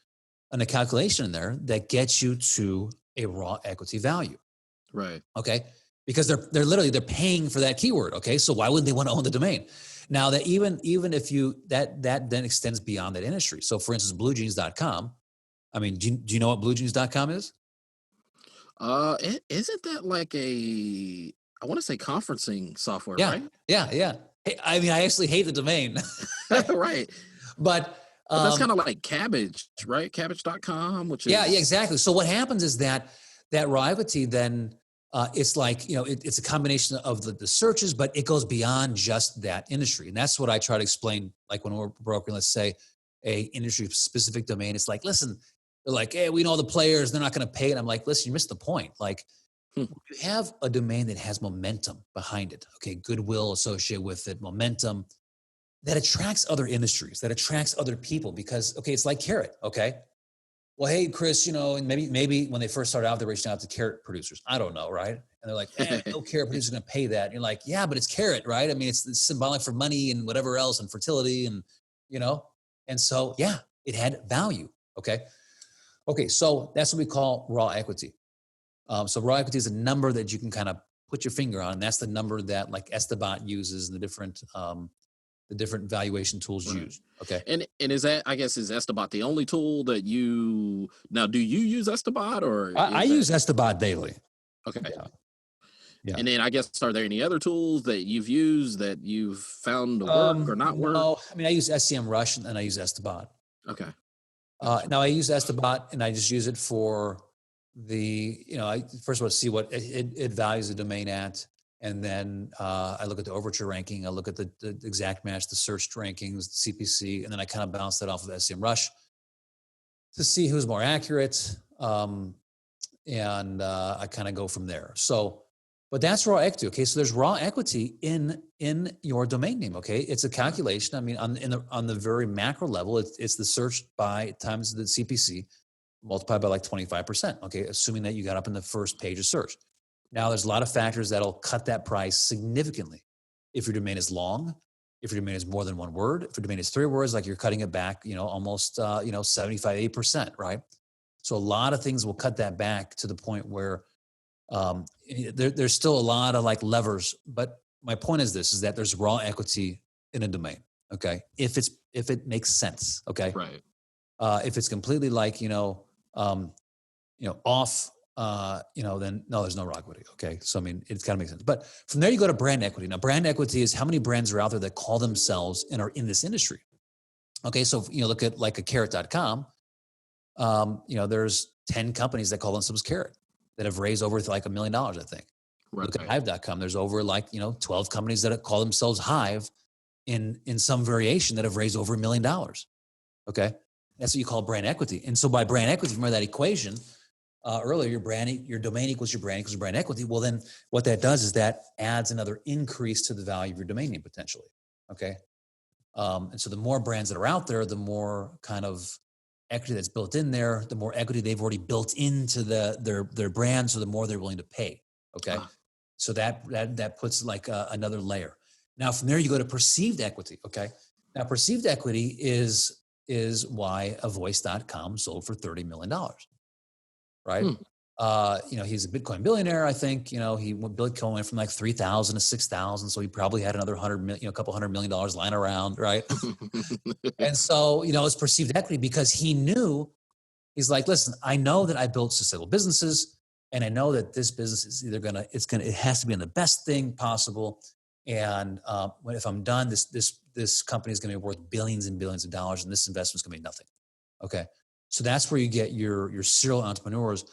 and a calculation in there that gets you to a raw equity value. Right. Okay. Because they're paying for that keyword. Okay. So why wouldn't they want to own the domain? Now that even if you, that then extends beyond that industry. So for instance, bluejeans.com. I mean, do you know what bluejeans.com is? Isn't that like I want to say conferencing software, Yeah, right? Yeah. Hey, I mean, I actually hate the domain. Right. But that's kind of like Cabbage, right? Cabbage.com, which is... Yeah, exactly. So what happens is that raw equity then it's like, it's a combination of the searches, but it goes beyond just that industry. And that's what I try to explain. Like when we're brokering, let's say a industry specific domain, it's like, listen, they're like, hey, we know the players, they're not going to pay it. I'm like, listen, you missed the point. Like, you have a domain that has momentum behind it. Okay. Goodwill associated with it, momentum that attracts other industries, that attracts other people because, okay, it's like Carrot. Okay. Well, hey, Chris, and maybe when they first started out, they're reaching out to carrot producers. I don't know, right? And they're like, no carrot producer is going to pay that. And you're like, yeah, but it's carrot, right? I mean, it's symbolic for money and whatever else and fertility and, and so, yeah, it had value. Okay. So that's what we call raw equity. So raw equity is a number that you can kind of put your finger on. And that's the number that like Estabat uses and the different valuation tools use. Okay. And is that, I guess, is Estabat the only tool that do you use Estabat or? I use Estabat daily. Okay. Yeah. And then I guess, are there any other tools that you've used that you've found to work or not work? No, I mean, I use SEMrush and I use Estabat. Okay. Now I use Estabat and I just use it for I first of all see what it values the domain at. And then I look at the Overture ranking. I look at the exact match, the search rankings, the CPC, and then I kind of bounce that off of SEMrush to see who's more accurate. And I kind of go from there. So, But that's raw equity. Okay, so there's raw equity in your domain name. Okay, it's a calculation. I mean, on the very macro level, it's the search by times the CPC multiplied by like 25%. Okay, assuming that you got up in the first page of search. Now, there's a lot of factors that'll cut that price significantly. If your domain is long, if your domain is more than one word, if your domain is 3 words, like you're cutting it back, almost 75, 8%, right? So a lot of things will cut that back to the point where there's still a lot of like levers, but my point is that there's raw equity in a domain. Okay. If it makes sense. Okay. Right. If it's completely like, off, then no, there's no raw equity. Okay. So, I mean, it's gotta make sense, but from there you go to brand equity. Now, brand equity is how many brands are out there that call themselves and are in this industry. Okay. So, look at like a carrot.com. There's 10 companies that call themselves Carrot that have raised over like $1 million, I think. Right. Look at hive.com. There's over like, 12 companies that call themselves Hive in some variation that have raised over $1 million. Okay. That's what you call brand equity. And so by brand equity, remember that equation earlier, your domain equals your brand equals your brand equity. Well, then what that does is that adds another increase to the value of your domain name potentially. Okay. And so the more brands that are out there, the more kind of equity that's built in there, the more equity they've already built into their brand. So the more they're willing to pay. Okay. So that puts like another layer. Now from there you go to perceived equity. Okay. Now perceived equity is why a voice.com sold for $30 million. Right. He's a Bitcoin billionaire. I think, Bitcoin went from like 3,000 to 6,000. So he probably had another a couple $100 million lying around. Right. And so, it's perceived equity because he's like, listen, I know that I built sustainable businesses and I know that this business is it has to be in the best thing possible. And if I'm done, this company is going to be worth billions and billions of dollars and this investment is going to be nothing. Okay. So that's where you get your serial entrepreneurs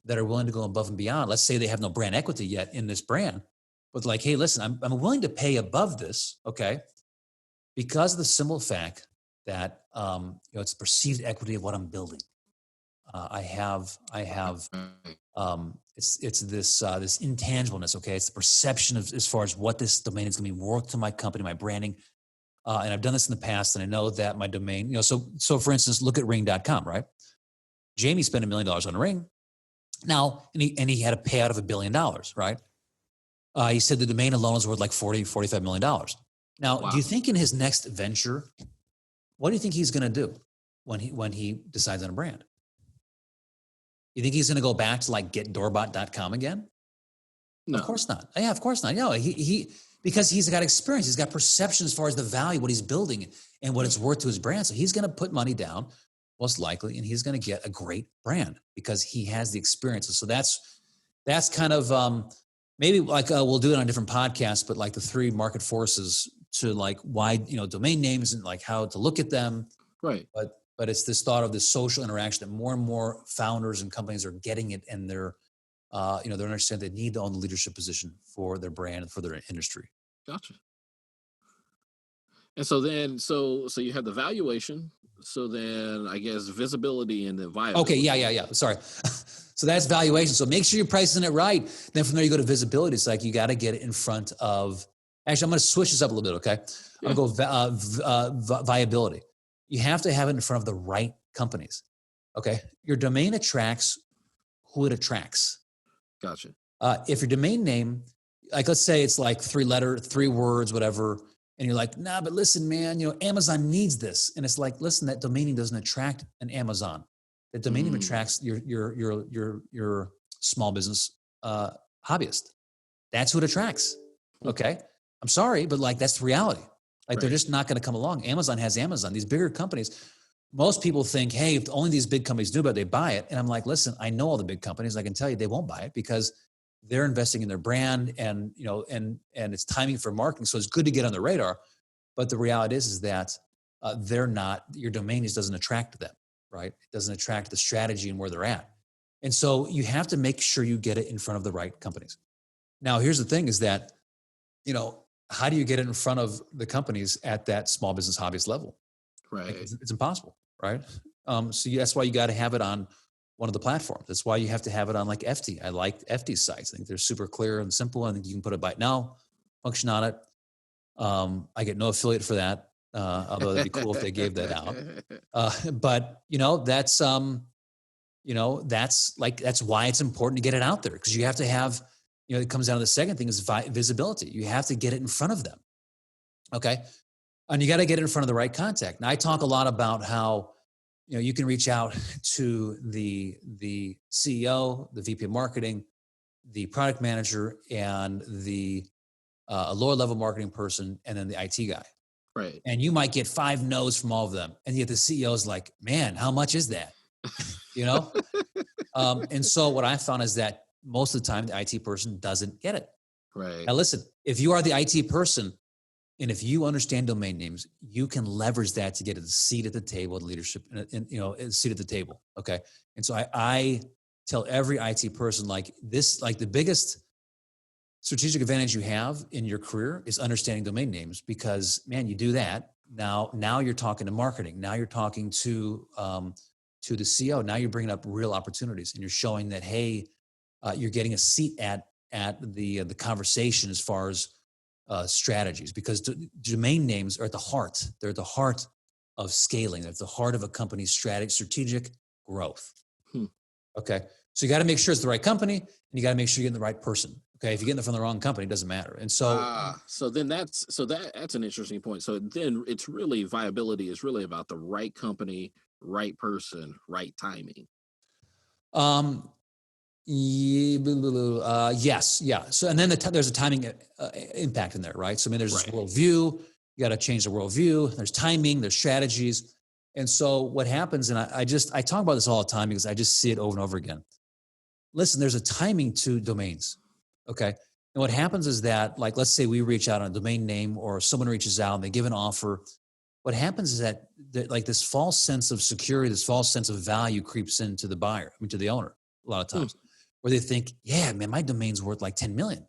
that are willing to go above and beyond. Let's say they have no brand equity yet in this brand, but like, hey, listen, I'm willing to pay above this. Okay. Because of the simple fact that, it's perceived equity of what I'm building. It's this intangibleness. Okay. It's the perception of as far as what this domain is going to be worth to my company, my branding. And I've done this in the past and I know that my domain, so for instance, look at ring.com, right? Jamie spent $1 million on Ring. Now, and he had a payout of $1 billion, right? He said the domain alone is worth like $45 million. Now, wow. Do you think in his next venture, what do you think he's going to do when he decides on a brand? You think he's going to go back to like getdoorbot.com again? No. Of course not. Yeah, of course not. Because he's got experience. He's got perception as far as the value, what he's building and what it's worth to his brand. So he's going to put money down, most likely, and he's going to get a great brand because he has the experience. So that's kind of maybe like we'll do it on a different podcast, but like the 3 market forces to like why, domain names and like how to look at them. Right. But it's this thought of this social interaction that more and more founders and companies are getting it, and they're understand they need to own the leadership position for their brand and for their industry. Gotcha. And so then, so you have the valuation. So then I guess visibility and the viability. Okay. Yeah. Sorry. So that's valuation. So make sure you're pricing it right. Then from there you go to visibility. It's like, you got to get it in front of, actually, I'm going to switch this up a little bit. Okay. Yeah. I'm going to go viability. You have to have it in front of the right companies. Okay. Your domain attracts who it attracts. Gotcha. If your domain name, like let's say it's like 3 words, whatever, and you're like, nah, but listen, man, Amazon needs this. And it's like, listen, that domain name doesn't attract an Amazon. That domain name attracts your small business hobbyist. That's who it attracts. Okay. I'm sorry, but like that's the reality. Like they're just not going to come along. Amazon has Amazon. These bigger companies, most people think, hey, if only these big companies knew about it, they buy it. And I'm like, listen, I know all the big companies. I can tell you they won't buy it because they're investing in their brand and it's timing for marketing. So it's good to get on the radar. But the reality is that they're not, your domain just doesn't attract them, right? It doesn't attract the strategy and where they're at. And so you have to make sure you get it in front of the right companies. Now, here's the thing is that, how do you get it in front of the companies at that small business hobbyist level? Right. Like it's impossible, right? So that's why you got to have it on one of the platforms. That's why you have to have it on like FT. I like FT sites. I think they're super clear and simple. I think you can put a buy now function on it. I get no affiliate for that, although that'd be cool if they gave that out. But that's that's why it's important to get it out there, because you have to have, it comes down to the second thing is visibility. You have to get it in front of them. Okay. And you got to get it in front of the right contact. And I talk a lot about how, you can reach out to the CEO, the VP of marketing, the product manager, and a lower level marketing person, and then the IT guy. Right. And you might get 5 no's from all of them. And yet the CEO is like, man, how much is that? And so what I found is that most of the time the IT person doesn't get it. Right. Now listen, if you are the IT person, and if you understand domain names, you can leverage that to get a seat at the table, leadership, and a seat at the table. Okay. And so I tell every IT person like this, like the biggest strategic advantage you have in your career is understanding domain names, because man, you do that. Now you're talking to marketing. Now you're talking to the CEO. Now you're bringing up real opportunities, and you're showing that, hey, you're getting a seat at the conversation as far as strategies, because domain names are at the heart. They're at the heart of scaling. They're at the heart of a company's strategic growth. Okay. So you got to make sure it's the right company, and you got to make sure you're getting the right person. Okay. If you're getting it from the wrong company, it doesn't matter. And so, that's an interesting point. So then it's really, viability is really about the right company, right person, right timing. Yes. Yeah. So, and then there's a timing impact in there, right? So, I mean, there's this worldview, you got to change the worldview. There's timing, there's strategies. And so what happens, and I talk about this all the time because I just see it over and over again. Listen, there's a timing to domains. Okay. And what happens is that, like, let's say we reach out on a domain name, or someone reaches out and they give an offer. What happens is that like this false sense of security, this false sense of value creeps into the buyer, to the owner a lot of times, where they think, yeah, man, my domain's worth like 10 million.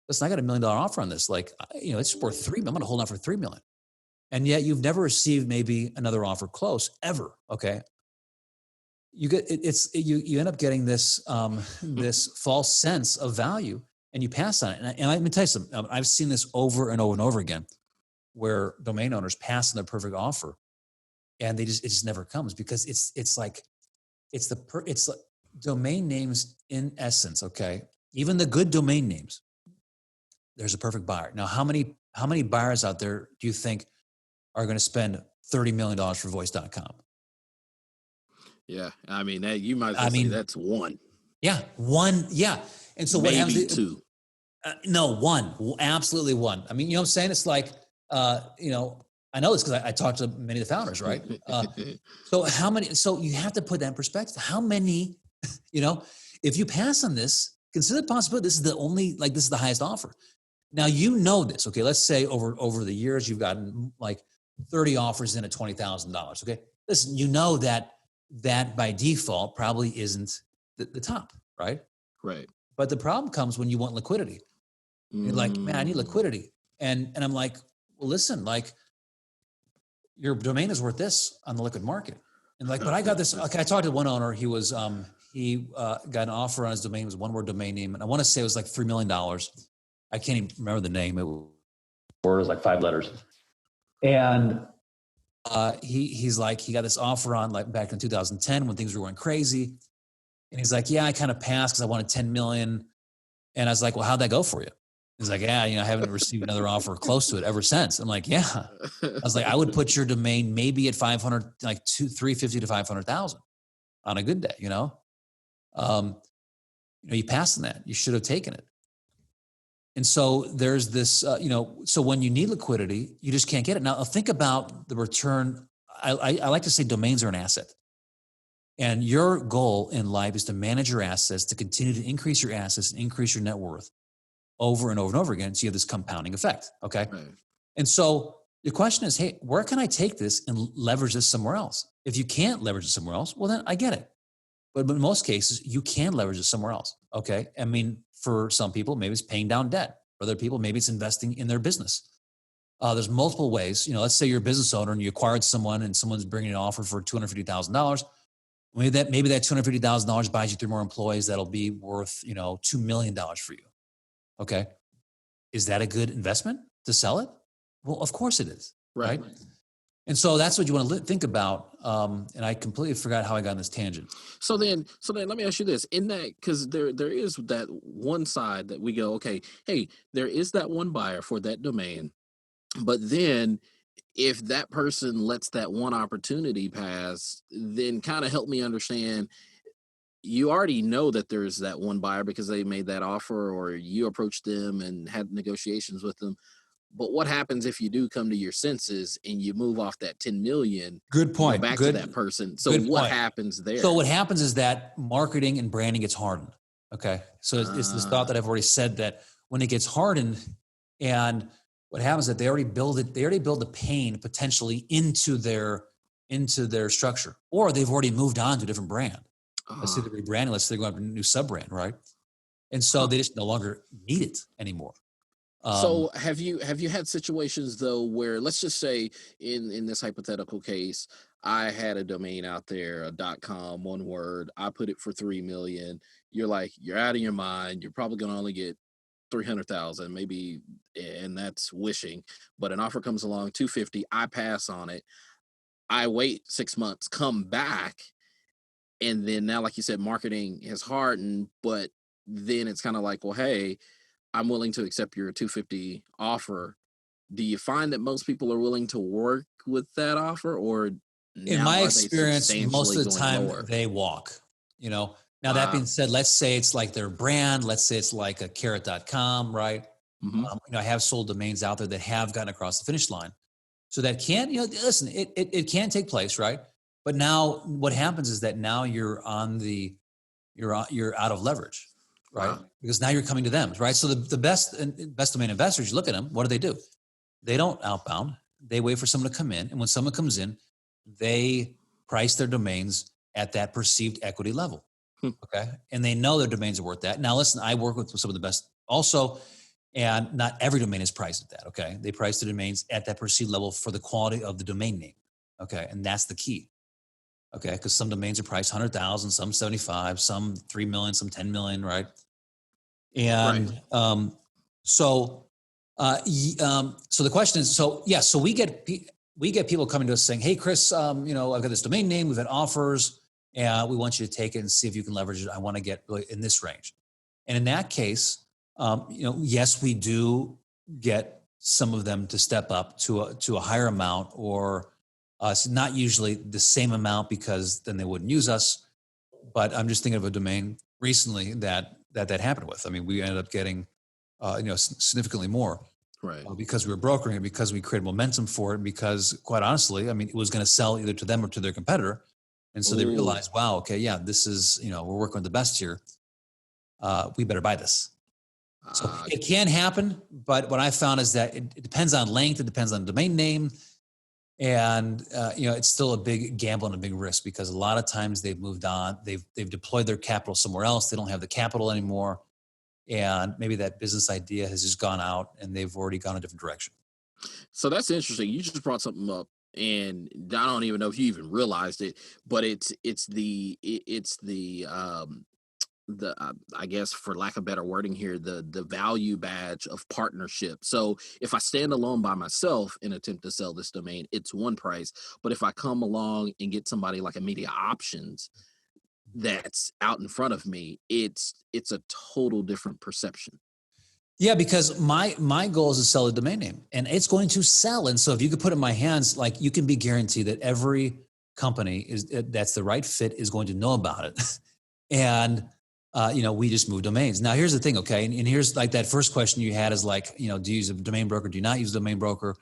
Listen, I got $1 million offer on this. Like, it's worth 3 million. I'm going to hold on for 3 million. And yet you've never received maybe another offer close ever. Okay. You get you end up getting this this false sense of value, and you pass on it. And let me tell you something. I've seen this over and over and over again, where domain owners pass on their perfect offer, and it just never comes, because it's like domain names in essence. Okay. Even the good domain names, there's a perfect buyer. Now, how many buyers out there do you think are going to spend $30 million for voice.com? Yeah. I mean, you might say that's one. Yeah. One. Yeah. And so maybe what happens? Two. No, one. Absolutely one. I mean, you know what I'm saying? It's like, I know this because I talked to many of the founders, right? So you have to put that in perspective. How many, if you pass on this, consider the possibility this is this is the highest offer. Now, this, okay? Let's say over the years, you've gotten like 30 offers in at $20,000. Okay. Listen, that by default probably isn't the top, right? Right. But the problem comes when you want liquidity. You're like, man, I need liquidity. And I'm like, well, listen, like, your domain is worth this on the liquid market. And like, but I got this. Okay, I talked to one owner. He was he got an offer on his domain. It was one word domain name, and I want to say it was like $3 million. I can't even remember the name. It was like 5 letters. And he's like, he got this offer on like back in 2010 when things were going crazy. And he's like, yeah, I kind of passed because I wanted 10 million. And I was like, well, how'd that go for you? He's like, yeah, I haven't received another offer close to it ever since. I'm like, yeah. I was like, I would put your domain maybe at 500, like 350 to 500,000 on a good day, you passed on that. You should have taken it. And so there's this, so when you need liquidity, you just can't get it. Now think about the return. I like to say domains are an asset. And your goal in life is to manage your assets, to continue to increase your assets and increase your net worth over and over and over again. So you have this compounding effect. Okay. Right. And so the question is, hey, where can I take this and leverage this somewhere else? If you can't leverage it somewhere else, well, then I get it. But in most cases, you can leverage it somewhere else. Okay. I mean, for some people, maybe it's paying down debt. For other people, maybe it's investing in their business. There's multiple ways. Let's say you're a business owner and you acquired someone and someone's bringing an offer for $250,000. Maybe that $250,000 buys you 3 more employees. That'll be worth, $2 million for you. Okay. Is that a good investment to sell it? Well, of course it is. Right. And so that's what you want to think about. And I completely forgot how I got on this tangent. So then let me ask you this: in that, because there is that one side that we go, okay, hey, there is that one buyer for that domain, but then if that person lets that one opportunity pass, then kind of help me understand. You already know that there's that one buyer because they made that offer, or you approached them and had negotiations with them. But what happens if you do come to your senses and you move off that 10 million? Good point. Go back to that person. So what happens there? So what happens is that marketing and branding gets hardened. Okay. So it's this thought that I've already said, that when it gets hardened, and what happens is that they already build the pain potentially into their structure, or they've already moved on to a different brand. Let's say they're rebranding, let's say they're going to a new sub-brand, right? And so they just no longer need it anymore. So have you had situations though where, let's just say in this hypothetical case, I had a domain out there, a .com, one word, I put it for 3 million. You're like, you're out of your mind. You're probably going to only get 300,000 maybe, and that's wishing, but an offer comes along, 250, I pass on it. I wait 6 months, come back. And then now, like you said, marketing has hardened, but then it's kind of like, well, hey, I'm willing to accept your 250 offer. Do you find that most people are willing to work with that offer, or in my experience, most of the time they walk, Now that being said, let's say it's like their brand. Let's say it's like a carrot.com, right? Mm-hmm. I have sold domains out there that have gotten across the finish line. So that can, listen, it can take place, right? But now what happens is that now you're out of leverage, right? Wow. Because now you're coming to them, right? So the best domain investors, you look at them, what do? They don't outbound. They wait for someone to come in. And when someone comes in, they price their domains at that perceived equity level. Okay. And they know their domains are worth that. Now, listen, I work with some of the best also, and not every domain is priced at that. Okay. They price the domains at that perceived level for the quality of the domain name. Okay. And that's the key. Okay. Because some domains are priced 100,000, some 75, some 3 million, some 10 million. Right. And, so the question is, so we get people coming to us saying, hey, Chris, I've got this domain name. We've had offers, and we want you to take it and see if you can leverage it. I want to get really in this range. And in that case, yes, we do get some of them to step up to a higher amount, or it's not usually the same amount, because then they wouldn't use us. But I'm just thinking of a domain recently that happened with. I mean, we ended up getting, significantly more. Right. Because we were brokering it, because we created momentum for it, because quite honestly, I mean, it was going to sell either to them or to their competitor. And so they realized, wow, okay, yeah, this is, we're working with the best here. We better buy this. So it can happen, but what I found is that it depends on length. It depends on domain name. And, it's still a big gamble and a big risk, because a lot of times they've moved on. They've deployed their capital somewhere else. They don't have the capital anymore. And maybe that business idea has just gone out and they've already gone a different direction. So that's interesting. You just brought something up, and I don't even know if you even realized it, but it's the I guess, for lack of better wording here, the value badge of partnership. So if I stand alone by myself and attempt to sell this domain, it's one price. But if I come along and get somebody like a Media Options that's out in front of me, it's a total different perception. Yeah, because my goal is to sell a domain name, and it's going to sell. And so if you could put it in my hands, like, you can be guaranteed that every company that's the right fit is going to know about it. And, we just move domains. Now, here's the thing. Okay. And here's like that first question you had is like, do you use a domain broker? Do you not use a domain broker?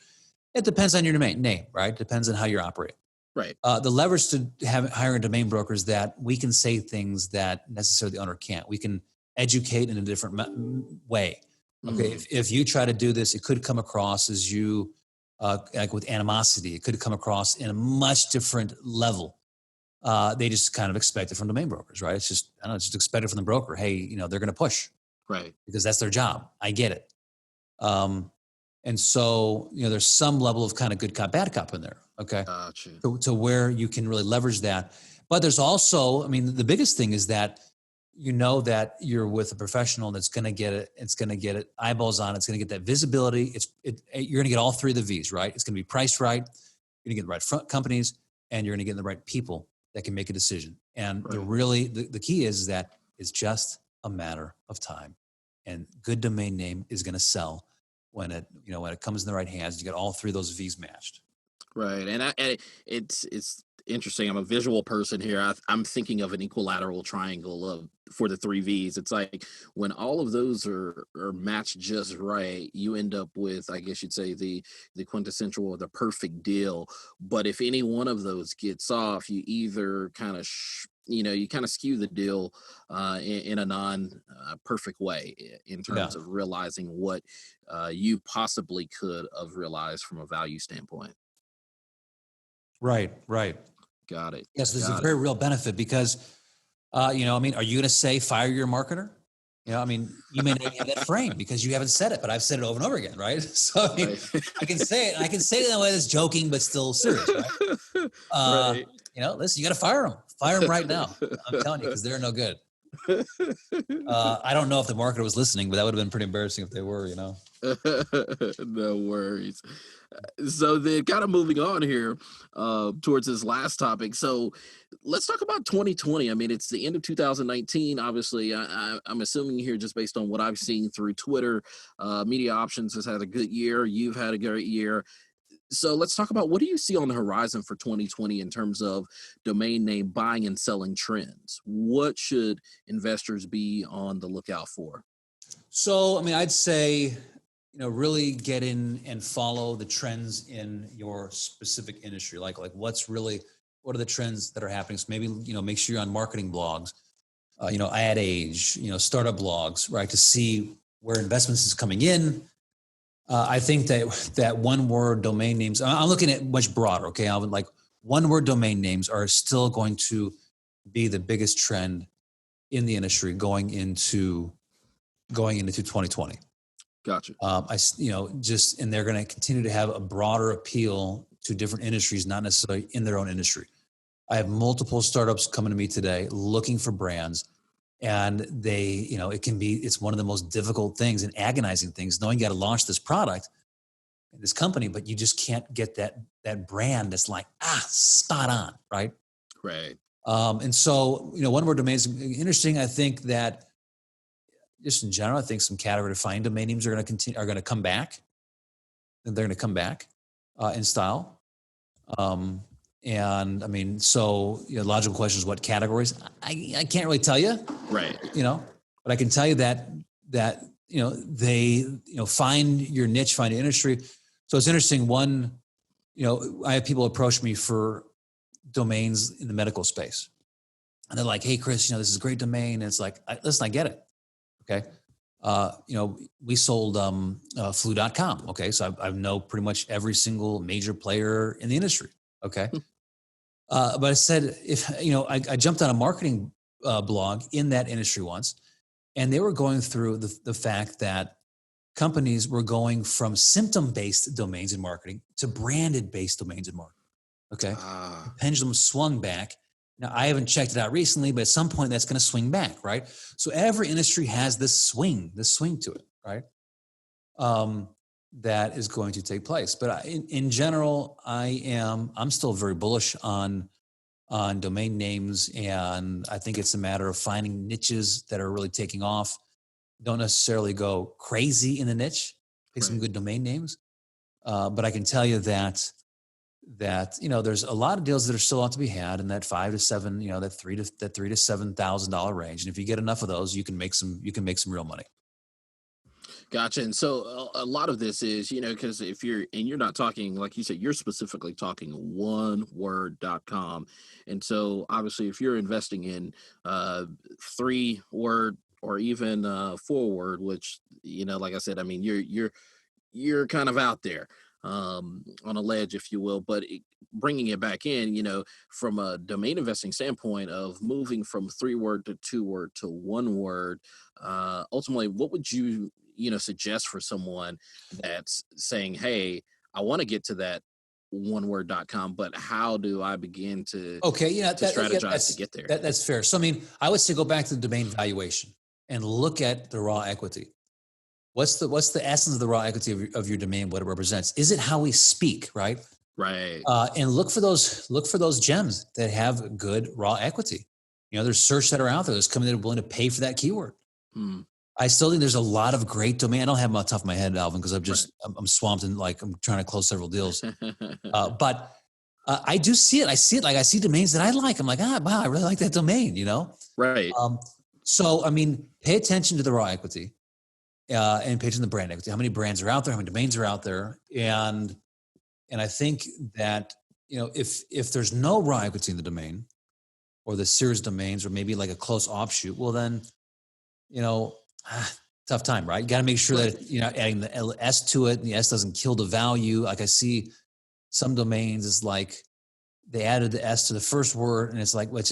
It depends on your domain name, right? It depends on how you're operating. Right. The leverage to hiring a domain broker is that we can say things that necessarily the owner can't. We can educate in a different way. Okay. If you try to do this, it could come across as you, like with animosity. It could come across in a much different level. They just kind of expect it from domain brokers, right? It's just, it's just expected from the broker. Hey, they're going to push, right? Because that's their job. I get it. And so, there's some level of kind of good cop, bad cop in there. Okay. Gotcha. To where you can really leverage that. But there's also, I mean, the biggest thing is that you know that you're with a professional that's going to get it. It's going to get it eyeballs on. It's going to get that visibility. You're going to get all three of the V's, right? It's going to be priced right. You're going to get the right front companies, and you're going to get the right people that can make a decision. And the key is that it's just a matter of time. And good domain name is going to sell when it comes in the right hands. You get all three of those V's matched. Right, and it's interesting. I'm a visual person here. I'm thinking of an equilateral triangle for the three V's. It's like when all of those are matched just right, you end up with, I guess you'd say, the quintessential or the perfect deal. But if any one of those gets off, you either kind of you kind of skew the deal in a non-perfect way in terms of realizing what you possibly could have realized from a value standpoint. Right. Got it. Yes, there's a very real benefit because, are you going to say fire your marketer? You may not have that frame because you haven't said it, but I've said it over and over again, right? So I can say it. I can say it in a way that's joking, but still serious, right? Right. Listen, you got to fire them. Fire them right now. I'm telling you, because they're no good. I don't know if the marketer was listening, but that would have been pretty embarrassing if they were, No worries. So then kind of moving on here towards this last topic. So let's talk about 2020. I mean, it's the end of 2019. Obviously, I'm assuming here just based on what I've seen through Twitter, Media Options has had a good year. You've had a great year. So let's talk about what do you see on the horizon for 2020 in terms of domain name buying and selling trends? What should investors be on the lookout for? So, I'd say, really get in and follow the trends in your specific industry. Like what are the trends that are happening? So maybe, make sure you're on marketing blogs, Ad Age, startup blogs, right? To see where investments is coming in. I think that one word domain names, I'm looking at much broader. Okay. Like one word domain names are still going to be the biggest trend in the industry going into 2020. Gotcha. And they're going to continue to have a broader appeal to different industries, not necessarily in their own industry. I have multiple startups coming to me today looking for brands, and it's one of the most difficult things and agonizing things, knowing you got to launch this product, this company, but you just can't get that brand that's like, spot on. Right. Right. And so, one word domains interesting. I think that, just in general, I think some category-defined domain names are going to come back, and they're going to come back in style. Logical question is what categories? I can't really tell you, right? But I can tell you that they find your niche, find your industry. So it's interesting. One, I have people approach me for domains in the medical space, and they're like, "Hey, Chris, this is a great domain." And it's like, listen, I get it. Okay. We sold flu.com. Okay. So I know pretty much every single major player in the industry. Okay. But I said, I jumped on a marketing blog in that industry once, and they were going through the fact that companies were going from symptom-based domains in marketing to branded-based domains in marketing. Okay. The pendulum swung back. Now, I haven't checked it out recently, but at some point that's going to swing back, right? So every industry has this swing to it, right? That is going to take place. But in general, I'm still very bullish on domain names, and I think it's a matter of finding niches that are really taking off. Don't necessarily go crazy in the niche. Pick some good domain names, but I can tell you that there's a lot of deals that are still out to be had in that $5 to $7, that $3 to $7,000 range. And if you get enough of those, you can make some real money. Gotcha. And so a lot of this is, because you're not talking, like you said, you're specifically talking oneword.com. And so obviously if you're investing in 3-word or even 4-word, which, like I said, you're kind of out there on a ledge, if you will, but bringing it back in, from a domain investing standpoint of moving from 3-word to 2-word to 1-word, ultimately, what would you suggest for someone that's saying, hey, I want to get to that oneword.com, but how do I begin to strategize to get there? That's fair. So, I mean, I would say go back to the domain valuation and look at the raw equity. What's the essence of the raw equity of your domain? What it represents? Is it how we speak, right? Right. And look for those gems that have good raw equity. There's search that are out there that's coming that are willing to pay for that keyword. I still think there's a lot of great domain. I don't have them off the top of my head, Alvin, because I'm swamped and I'm trying to close several deals. But I do see it. I see domains that I like. I'm like, wow, I really like that domain, Right. So, I mean, pay attention to the raw equity and pay attention to the brand equity. How many brands are out there? How many domains are out there? And I think that, if there's no raw equity in the domain or the series domains or maybe like a close offshoot, well then, tough time, right? You got to make sure that you're not adding the S to it and the S doesn't kill the value. Like I see some domains, it's like they added the S to the first word and it's like, well, it's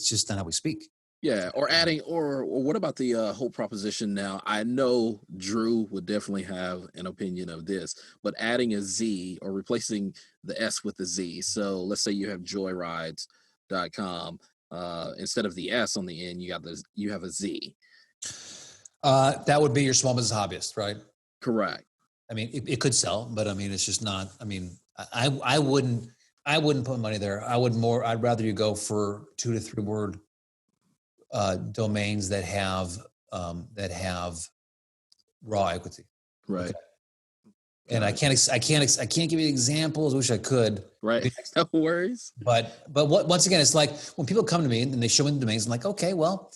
just not how we speak. Yeah. Or adding, or what about the whole proposition now? I know Drew would definitely have an opinion of this, but adding a Z or replacing the S with the Z. So let's say you have joyrides.com. Instead of the S on the end, you have a Z. That would be your small business hobbyist, right? Correct. I mean, it could sell, but I mean, it's just not. I mean, I wouldn't put money there. I'd rather you go for 2 to 3 word domains that have raw equity. Right. Okay. And I can't give you examples. I wish I could. Right. No worries. But once again, it's like when people come to me and they show me the domains, I'm like, okay, well,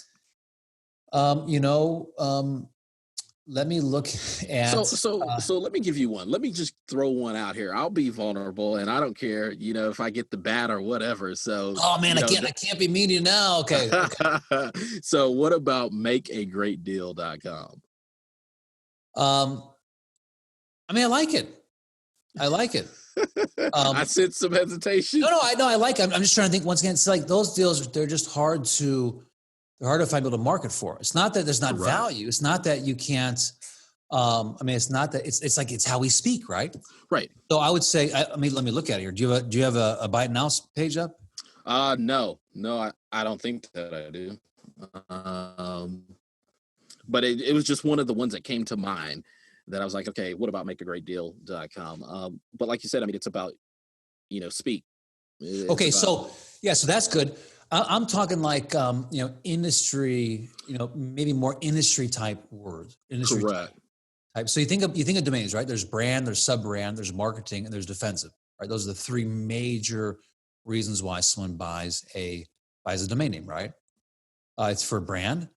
let me look at. So let me give you one. Let me just throw one out here. I'll be vulnerable, and I don't care, if I get the bat or whatever. So. Oh man, I can't be mean to you now. Okay. So what about makeagreatdeal.com? I mean, I like it. I sense some hesitation. No, I like it. I'm just trying to think. Once again, it's like those deals. They're just hard to find people to market for. It's not that there's not value. It's not that you can't. It's not that it's like it's how we speak, right? Right. So I would say, let me look at it here. Do you have a Buy It Now page up? No, I don't think that I do. But it was just one of the ones that came to mind that I was like, okay, what about makeagreatdeal.com? But like you said, I mean, it's about, speak. So that's good. I'm talking like, industry, maybe more industry type words. Correct. Type. So you think of domains, right? There's brand, there's sub-brand, there's marketing, and there's defensive, right? Those are the 3 major reasons why someone buys a domain name, right? It's for a brand,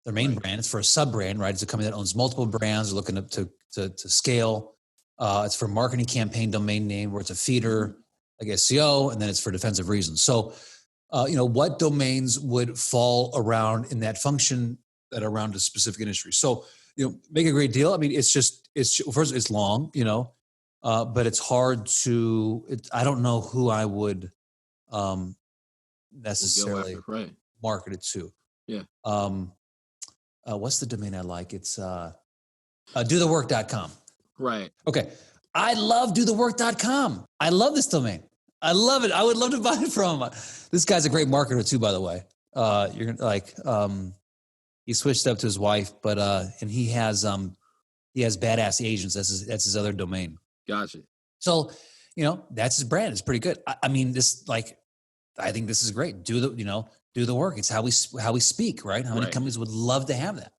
their main brand. It's for a sub-brand, right? It's a company that owns multiple brands, looking to scale. It's for a marketing campaign domain name where it's a feeder, like SEO, and then it's for defensive reasons. So, what domains would fall around in that function that are around a specific industry? So, Make a Great Deal. I mean, first, it's long, but it's hard to. I don't know who I would necessarily market it to. Yeah. What's the domain I like? It's dothework.com. Right. Okay. I love dothework.com. I love this domain. I love it. I would love to buy it from him. This guy's a great marketer too, by the way. You're like, he switched up to his wife, but and he has badass agents. That's his other domain. Gotcha. So, that's his brand. It's pretty good. I mean, I think this is great. Do the work. It's how we speak, right? How many companies would love to have that?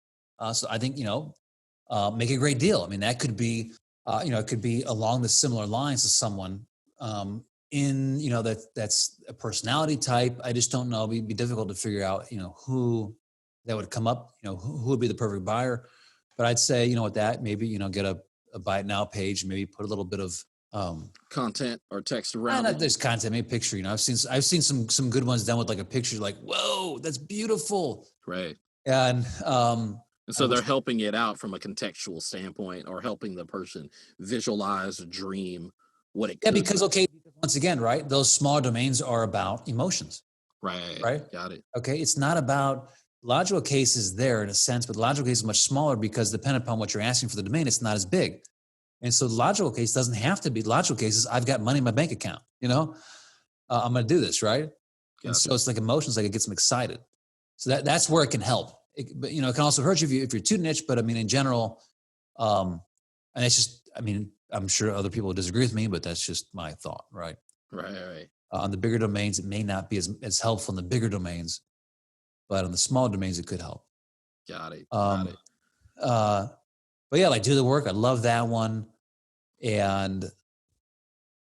So I think, Make a Great Deal. I mean, that could be, it could be along the similar lines to someone, that's a personality type. I just don't know. It'd be difficult to figure out, who that would come up, who would be the perfect buyer. But I'd say, with that, maybe, get a Buy It Now page, maybe put a little bit of content or text around it. There's content, maybe a picture. I've seen some good ones done with like a picture, like, whoa, that's beautiful. Right. And so they're helping it out from a contextual standpoint, or helping the person visualize, dream what it could be. Because once again, right, those small domains are about emotions. Right. Got it. Okay. It's not about logical cases there in a sense, but logical case is much smaller because depending upon what you're asking for the domain, it's not as big. And so the logical case doesn't have to be. The logical case is I've got money in my bank account, I'm going to do this, right? And so it's like emotions, like it gets them excited. So that's where it can help. But it can also hurt you if you're too niche. But I mean, in general, and it's just, I'm sure other people disagree with me, but that's just my thought, right? Right. On the bigger domains, it may not be as helpful in the bigger domains, but on the small domains, it could help. Got it. But yeah, like do the work. I love that one. And,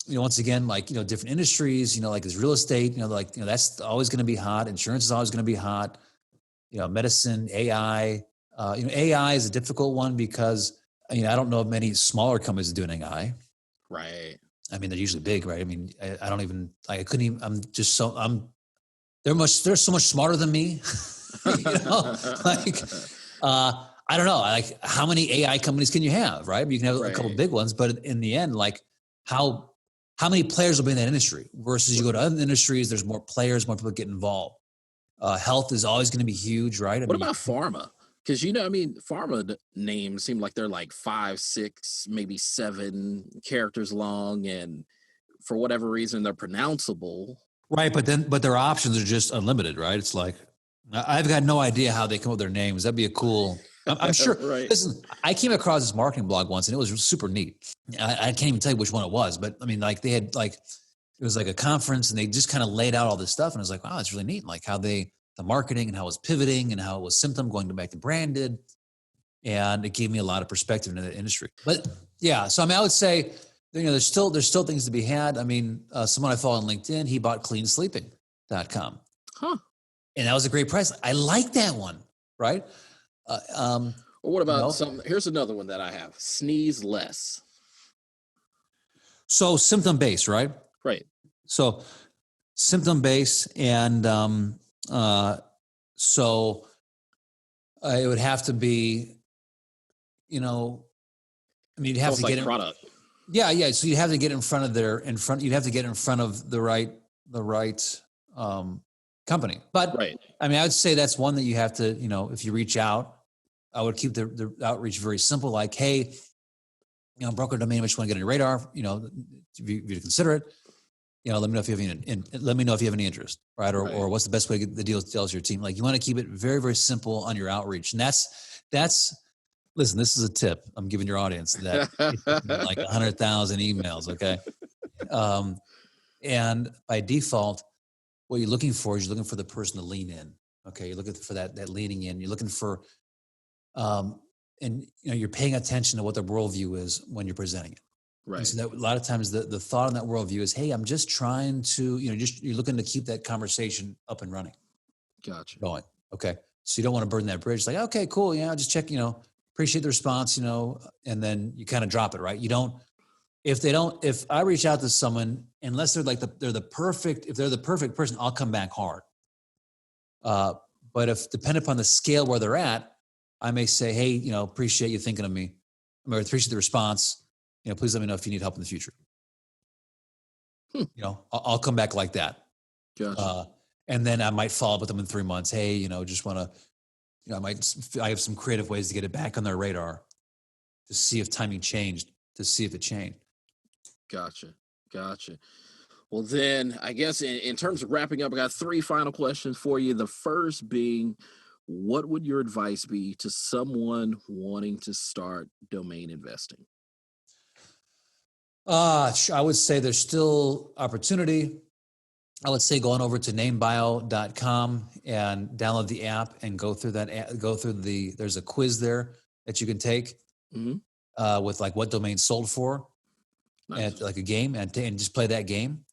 once again, like, different industries, like is real estate, that's always going to be hot. Insurance is always going to be hot. Medicine, AI, AI is a difficult one because, I don't know of many smaller companies doing AI. Right. I mean, they're usually big, right? I mean, I don't even, I couldn't even, they're so much smarter than me. I don't know, like how many AI companies can you have, right? You can have a couple of big ones, but in the end, like how many players will be in that industry versus you go to other industries, there's more players, more people get involved. Health is always going to be huge, right? What about pharma? Because, pharma names seem like they're like 5, 6, maybe 7 characters long. And for whatever reason, they're pronounceable. Right. But their options are just unlimited, right? It's like, I've got no idea how they come up with their names. That'd be a cool, I'm sure. Right. Listen, I came across this marketing blog once and it was super neat. I can't even tell you which one it was, but I mean, like they had it was like a conference and they just kind of laid out all this stuff. And I was like, wow, it's really neat. Like how the marketing and how it was pivoting and how it was symptom going back to branded. And it gave me a lot of perspective into the industry. But yeah, so I would say, there's still things to be had. Someone I follow on LinkedIn, he bought cleansleeping.com. Huh. And that was a great price. I like that one, right? Or what about here's another one that I have, Sneeze Less. So symptom-based, right? Right. So symptom-based and so it would have to be, you'd have to get product. Yeah. So you'd have to get in front of you'd have to get in front of the right company. But right. I would say that's one that you have to, if you reach out, I would keep the outreach very simple. Like, hey, broker domain, which want to get on your radar, if you consider it, let me know if you have any interest, right? Or what's the best way to get the deals to your team? Like you want to keep it very, very simple on your outreach. And that's, listen, this is a tip I'm giving your audience that like 100,000 emails. Okay. And by default, what you're looking for is you're looking for the person to lean in. Okay. You're looking for that leaning in. You're looking for, and you're paying attention to what their worldview is when you're presenting it. Right. And so that a lot of times the thought on that worldview is, hey, I'm just trying to, you're looking to keep that conversation up and running. Gotcha. Going. Okay. So you don't want to burn that bridge. Like, okay, cool. Yeah. I'll just check, appreciate the response, and then you kind of drop it, right? If I reach out to someone, unless they're like they're the perfect person, I'll come back hard. But if depending upon the scale where they're at, I may say, hey, appreciate you thinking of me. I appreciate the response. Please let me know if you need help in the future. I'll come back like that. Gotcha. And then I might follow up with them in 3 months. Hey, just want to, I have some creative ways to get it back on their radar to see if timing changed, to see if it changed. Gotcha. Well, then I guess in terms of wrapping up, I got 3 final questions for you. The first being, what would your advice be to someone wanting to start domain investing? I would say there's still opportunity. I would say go on over to namebio.com and download the app and go through there's a quiz there that you can take with like what domain sold for. Nice. And like a game and just play that game.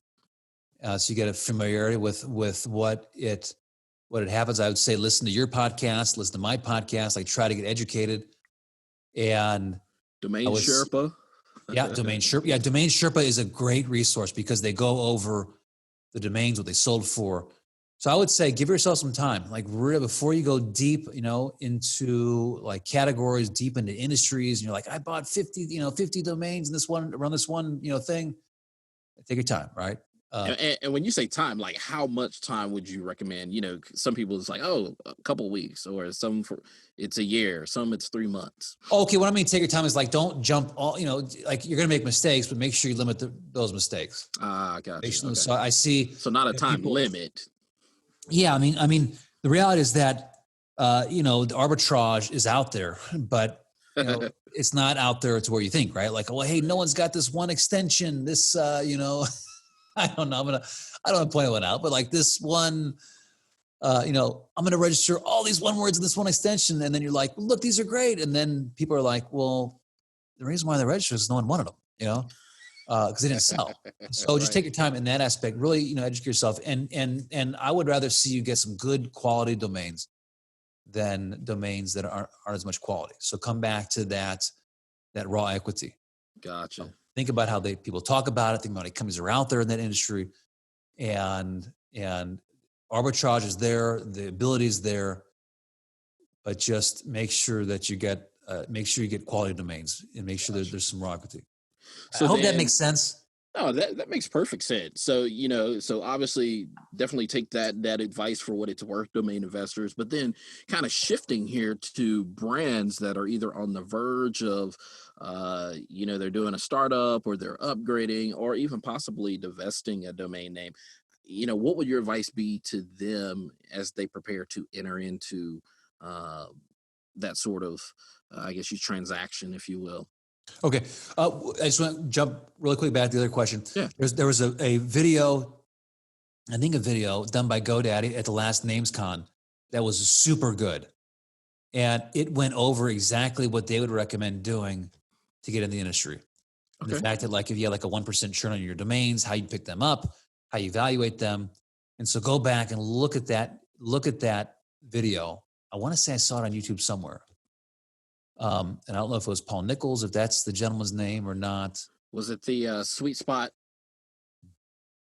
So you get a familiarity with what it happens. I would say, listen to your podcast, listen to my podcast, like try to get educated. And Domain Sherpa. Yeah. Domain Sherpa. Yeah. Domain Sherpa is a great resource because they go over the domains, what they sold for. So I would say, give yourself some time, like really before you go deep, into like categories, deep into industries. And you're like, I bought 50 domains in this one, around this one, thing. Take your time, right? And when you say time, like how much time would you recommend? Some people it's like, oh, a couple weeks, or it's a year, some it's 3 months. Okay, what I mean take your time is like don't jump all, like you're gonna make mistakes, but make sure you limit those mistakes. Got you. Okay. So I see. So not a time limit. Yeah, I mean, the reality is that the arbitrage is out there, but it's not out there to where you think, right? Like, well, hey, no one's got this one extension. This, I don't know. I don't want to point one out, but like this one, I'm going to register all these one words in this one extension. And then you're like, look, these are great. And then people are like, well, the reason why they're registered is no one wanted them, because they didn't sell. So just take your time in that aspect, really, educate yourself. And I would rather see you get some good quality domains than domains that aren't as much quality. So come back to that raw equity. Gotcha. So think about how people talk about it. Think about how many companies are out there in that industry, and arbitrage is there, the ability is there, but just make sure that you get quality domains and make sure that there's some raw equity. So I hope that makes sense. No, that makes perfect sense. So, so obviously definitely take that advice for what it's worth, domain investors, but then kind of shifting here to brands that are either on the verge of, they're doing a startup or they're upgrading or even possibly divesting a domain name. What would your advice be to them as they prepare to enter into that sort of, transaction, if you will? Okay. I just want to jump really quick back to the other question. Yeah. There was a video, I think a video done by GoDaddy at the last NamesCon that was super good. And it went over exactly what they would recommend doing to get in the industry. And the fact that like, if you had like a 1% churn on your domains, how you pick them up, how you evaluate them. And so go back and look at that video. I want to say I saw it on YouTube somewhere. And I don't know if it was Paul Nichols, if that's the gentleman's name or not. Was it the Sweet Spot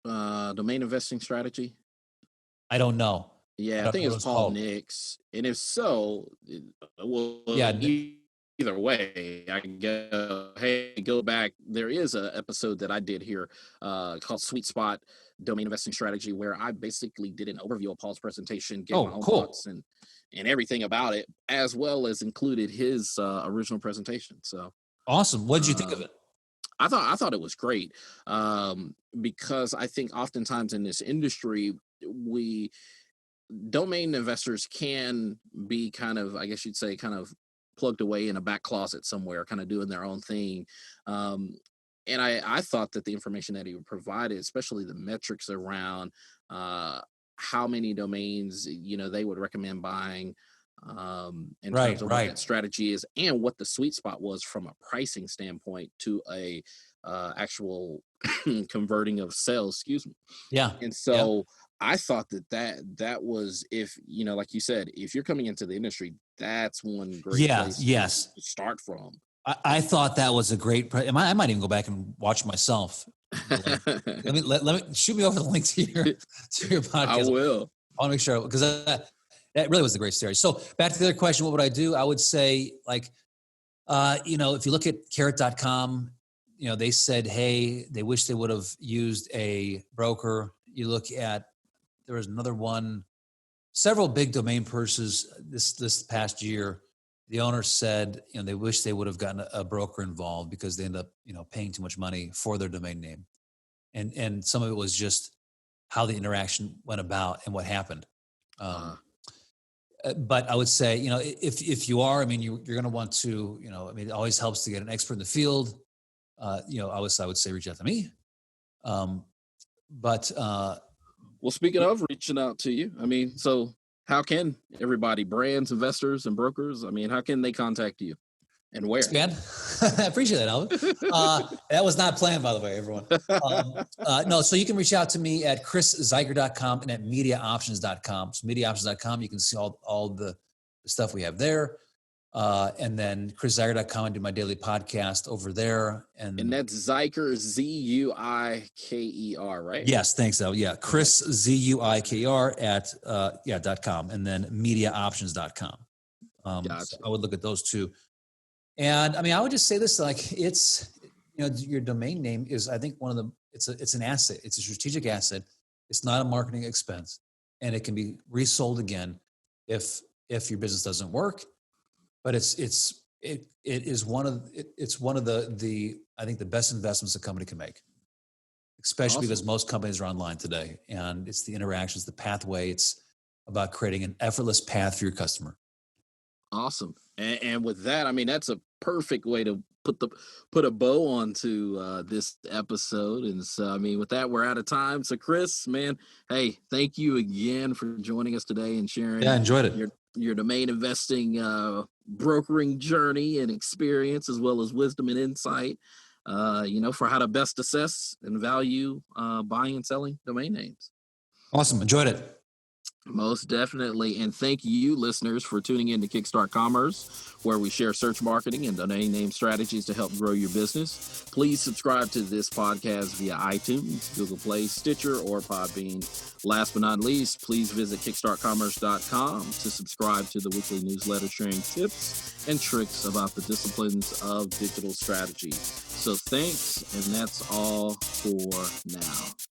domain investing strategy? I don't know. Yeah, I think it was Paul Nix. And if so, either way, I can go, hey, go back. There is an episode that I did here called Sweet Spot Domain Investing Strategy, where I basically did an overview of Paul's presentation, gave my own thoughts and everything about it, as well as included his original presentation. So awesome. What did you think of it? I thought it was great because I think oftentimes in this industry, domain investors can be kind of, I guess you'd say, kind of plugged away in a back closet somewhere, kind of doing their own thing. And I thought that the information that he provided, especially the metrics around how many domains, they would recommend buying in terms of what that strategy is and what the sweet spot was from a pricing standpoint to a actual converting of sales, excuse me. Yeah. And so I thought that was, if, like you said, if you're coming into the industry, that's one great place to start from. I thought that was a great, I might even go back and watch myself. Let me shoot me over the link to your podcast. I will. I want to make sure, because that really was a great story. So back to the other question, what would I do? I would say, like, if you look at carrot.com, they said, hey, they wish they would have used a broker. You look at, there was another one, several big domain purchases this past year. The owner said, they wish they would have gotten a broker involved because they end up, paying too much money for their domain name. And some of it was just how the interaction went about and what happened. But I would say, if you are, you're going to want to, it always helps to get an expert in the field. I would say reach out to me. Well, speaking of reaching out to you, so how can everybody, brands, investors, and brokers, how can they contact you and where? Man, I appreciate that, Alvin. That was not planned, by the way, everyone. No, so you can reach out to me at chriszuiker.com and at mediaoptions.com. So mediaoptions.com, you can see all the stuff we have there. And then chriszuiker.com, I do my daily podcast over there. And that's Zuiker, Zuiker, right? Yes, thanks, Al. Yeah, Chris, Zuiker at .com, and then mediaoptions.com. Gotcha. So I would look at those two. And I would just say this, like, it's, your domain name is, I think, one of the it's an asset. It's a strategic asset. It's not a marketing expense, and it can be resold again if your business doesn't work. But it is one of the I think the best investments a company can make, especially because most companies are online today, and it's the interactions, the pathway. It's about creating an effortless path for your customer. Awesome. And with that, I mean, that's a perfect way to put a bow onto this episode. And so, I mean, with that, we're out of time. So, Chris, man, hey, thank you again for joining us today and sharing. Yeah, I enjoyed it. Your domain investing brokering journey and experience, as well as wisdom and insight, for how to best assess and value buying and selling domain names. Awesome. Enjoyed it. Most definitely. And thank you, listeners, for tuning in to Kickstart Commerce, where we share search marketing and domain name strategies to help grow your business. Please subscribe to this podcast via iTunes, Google Play, Stitcher, or Podbean. Last but not least, please visit kickstartcommerce.com to subscribe to the weekly newsletter sharing tips and tricks about the disciplines of digital strategy. So thanks, and that's all for now.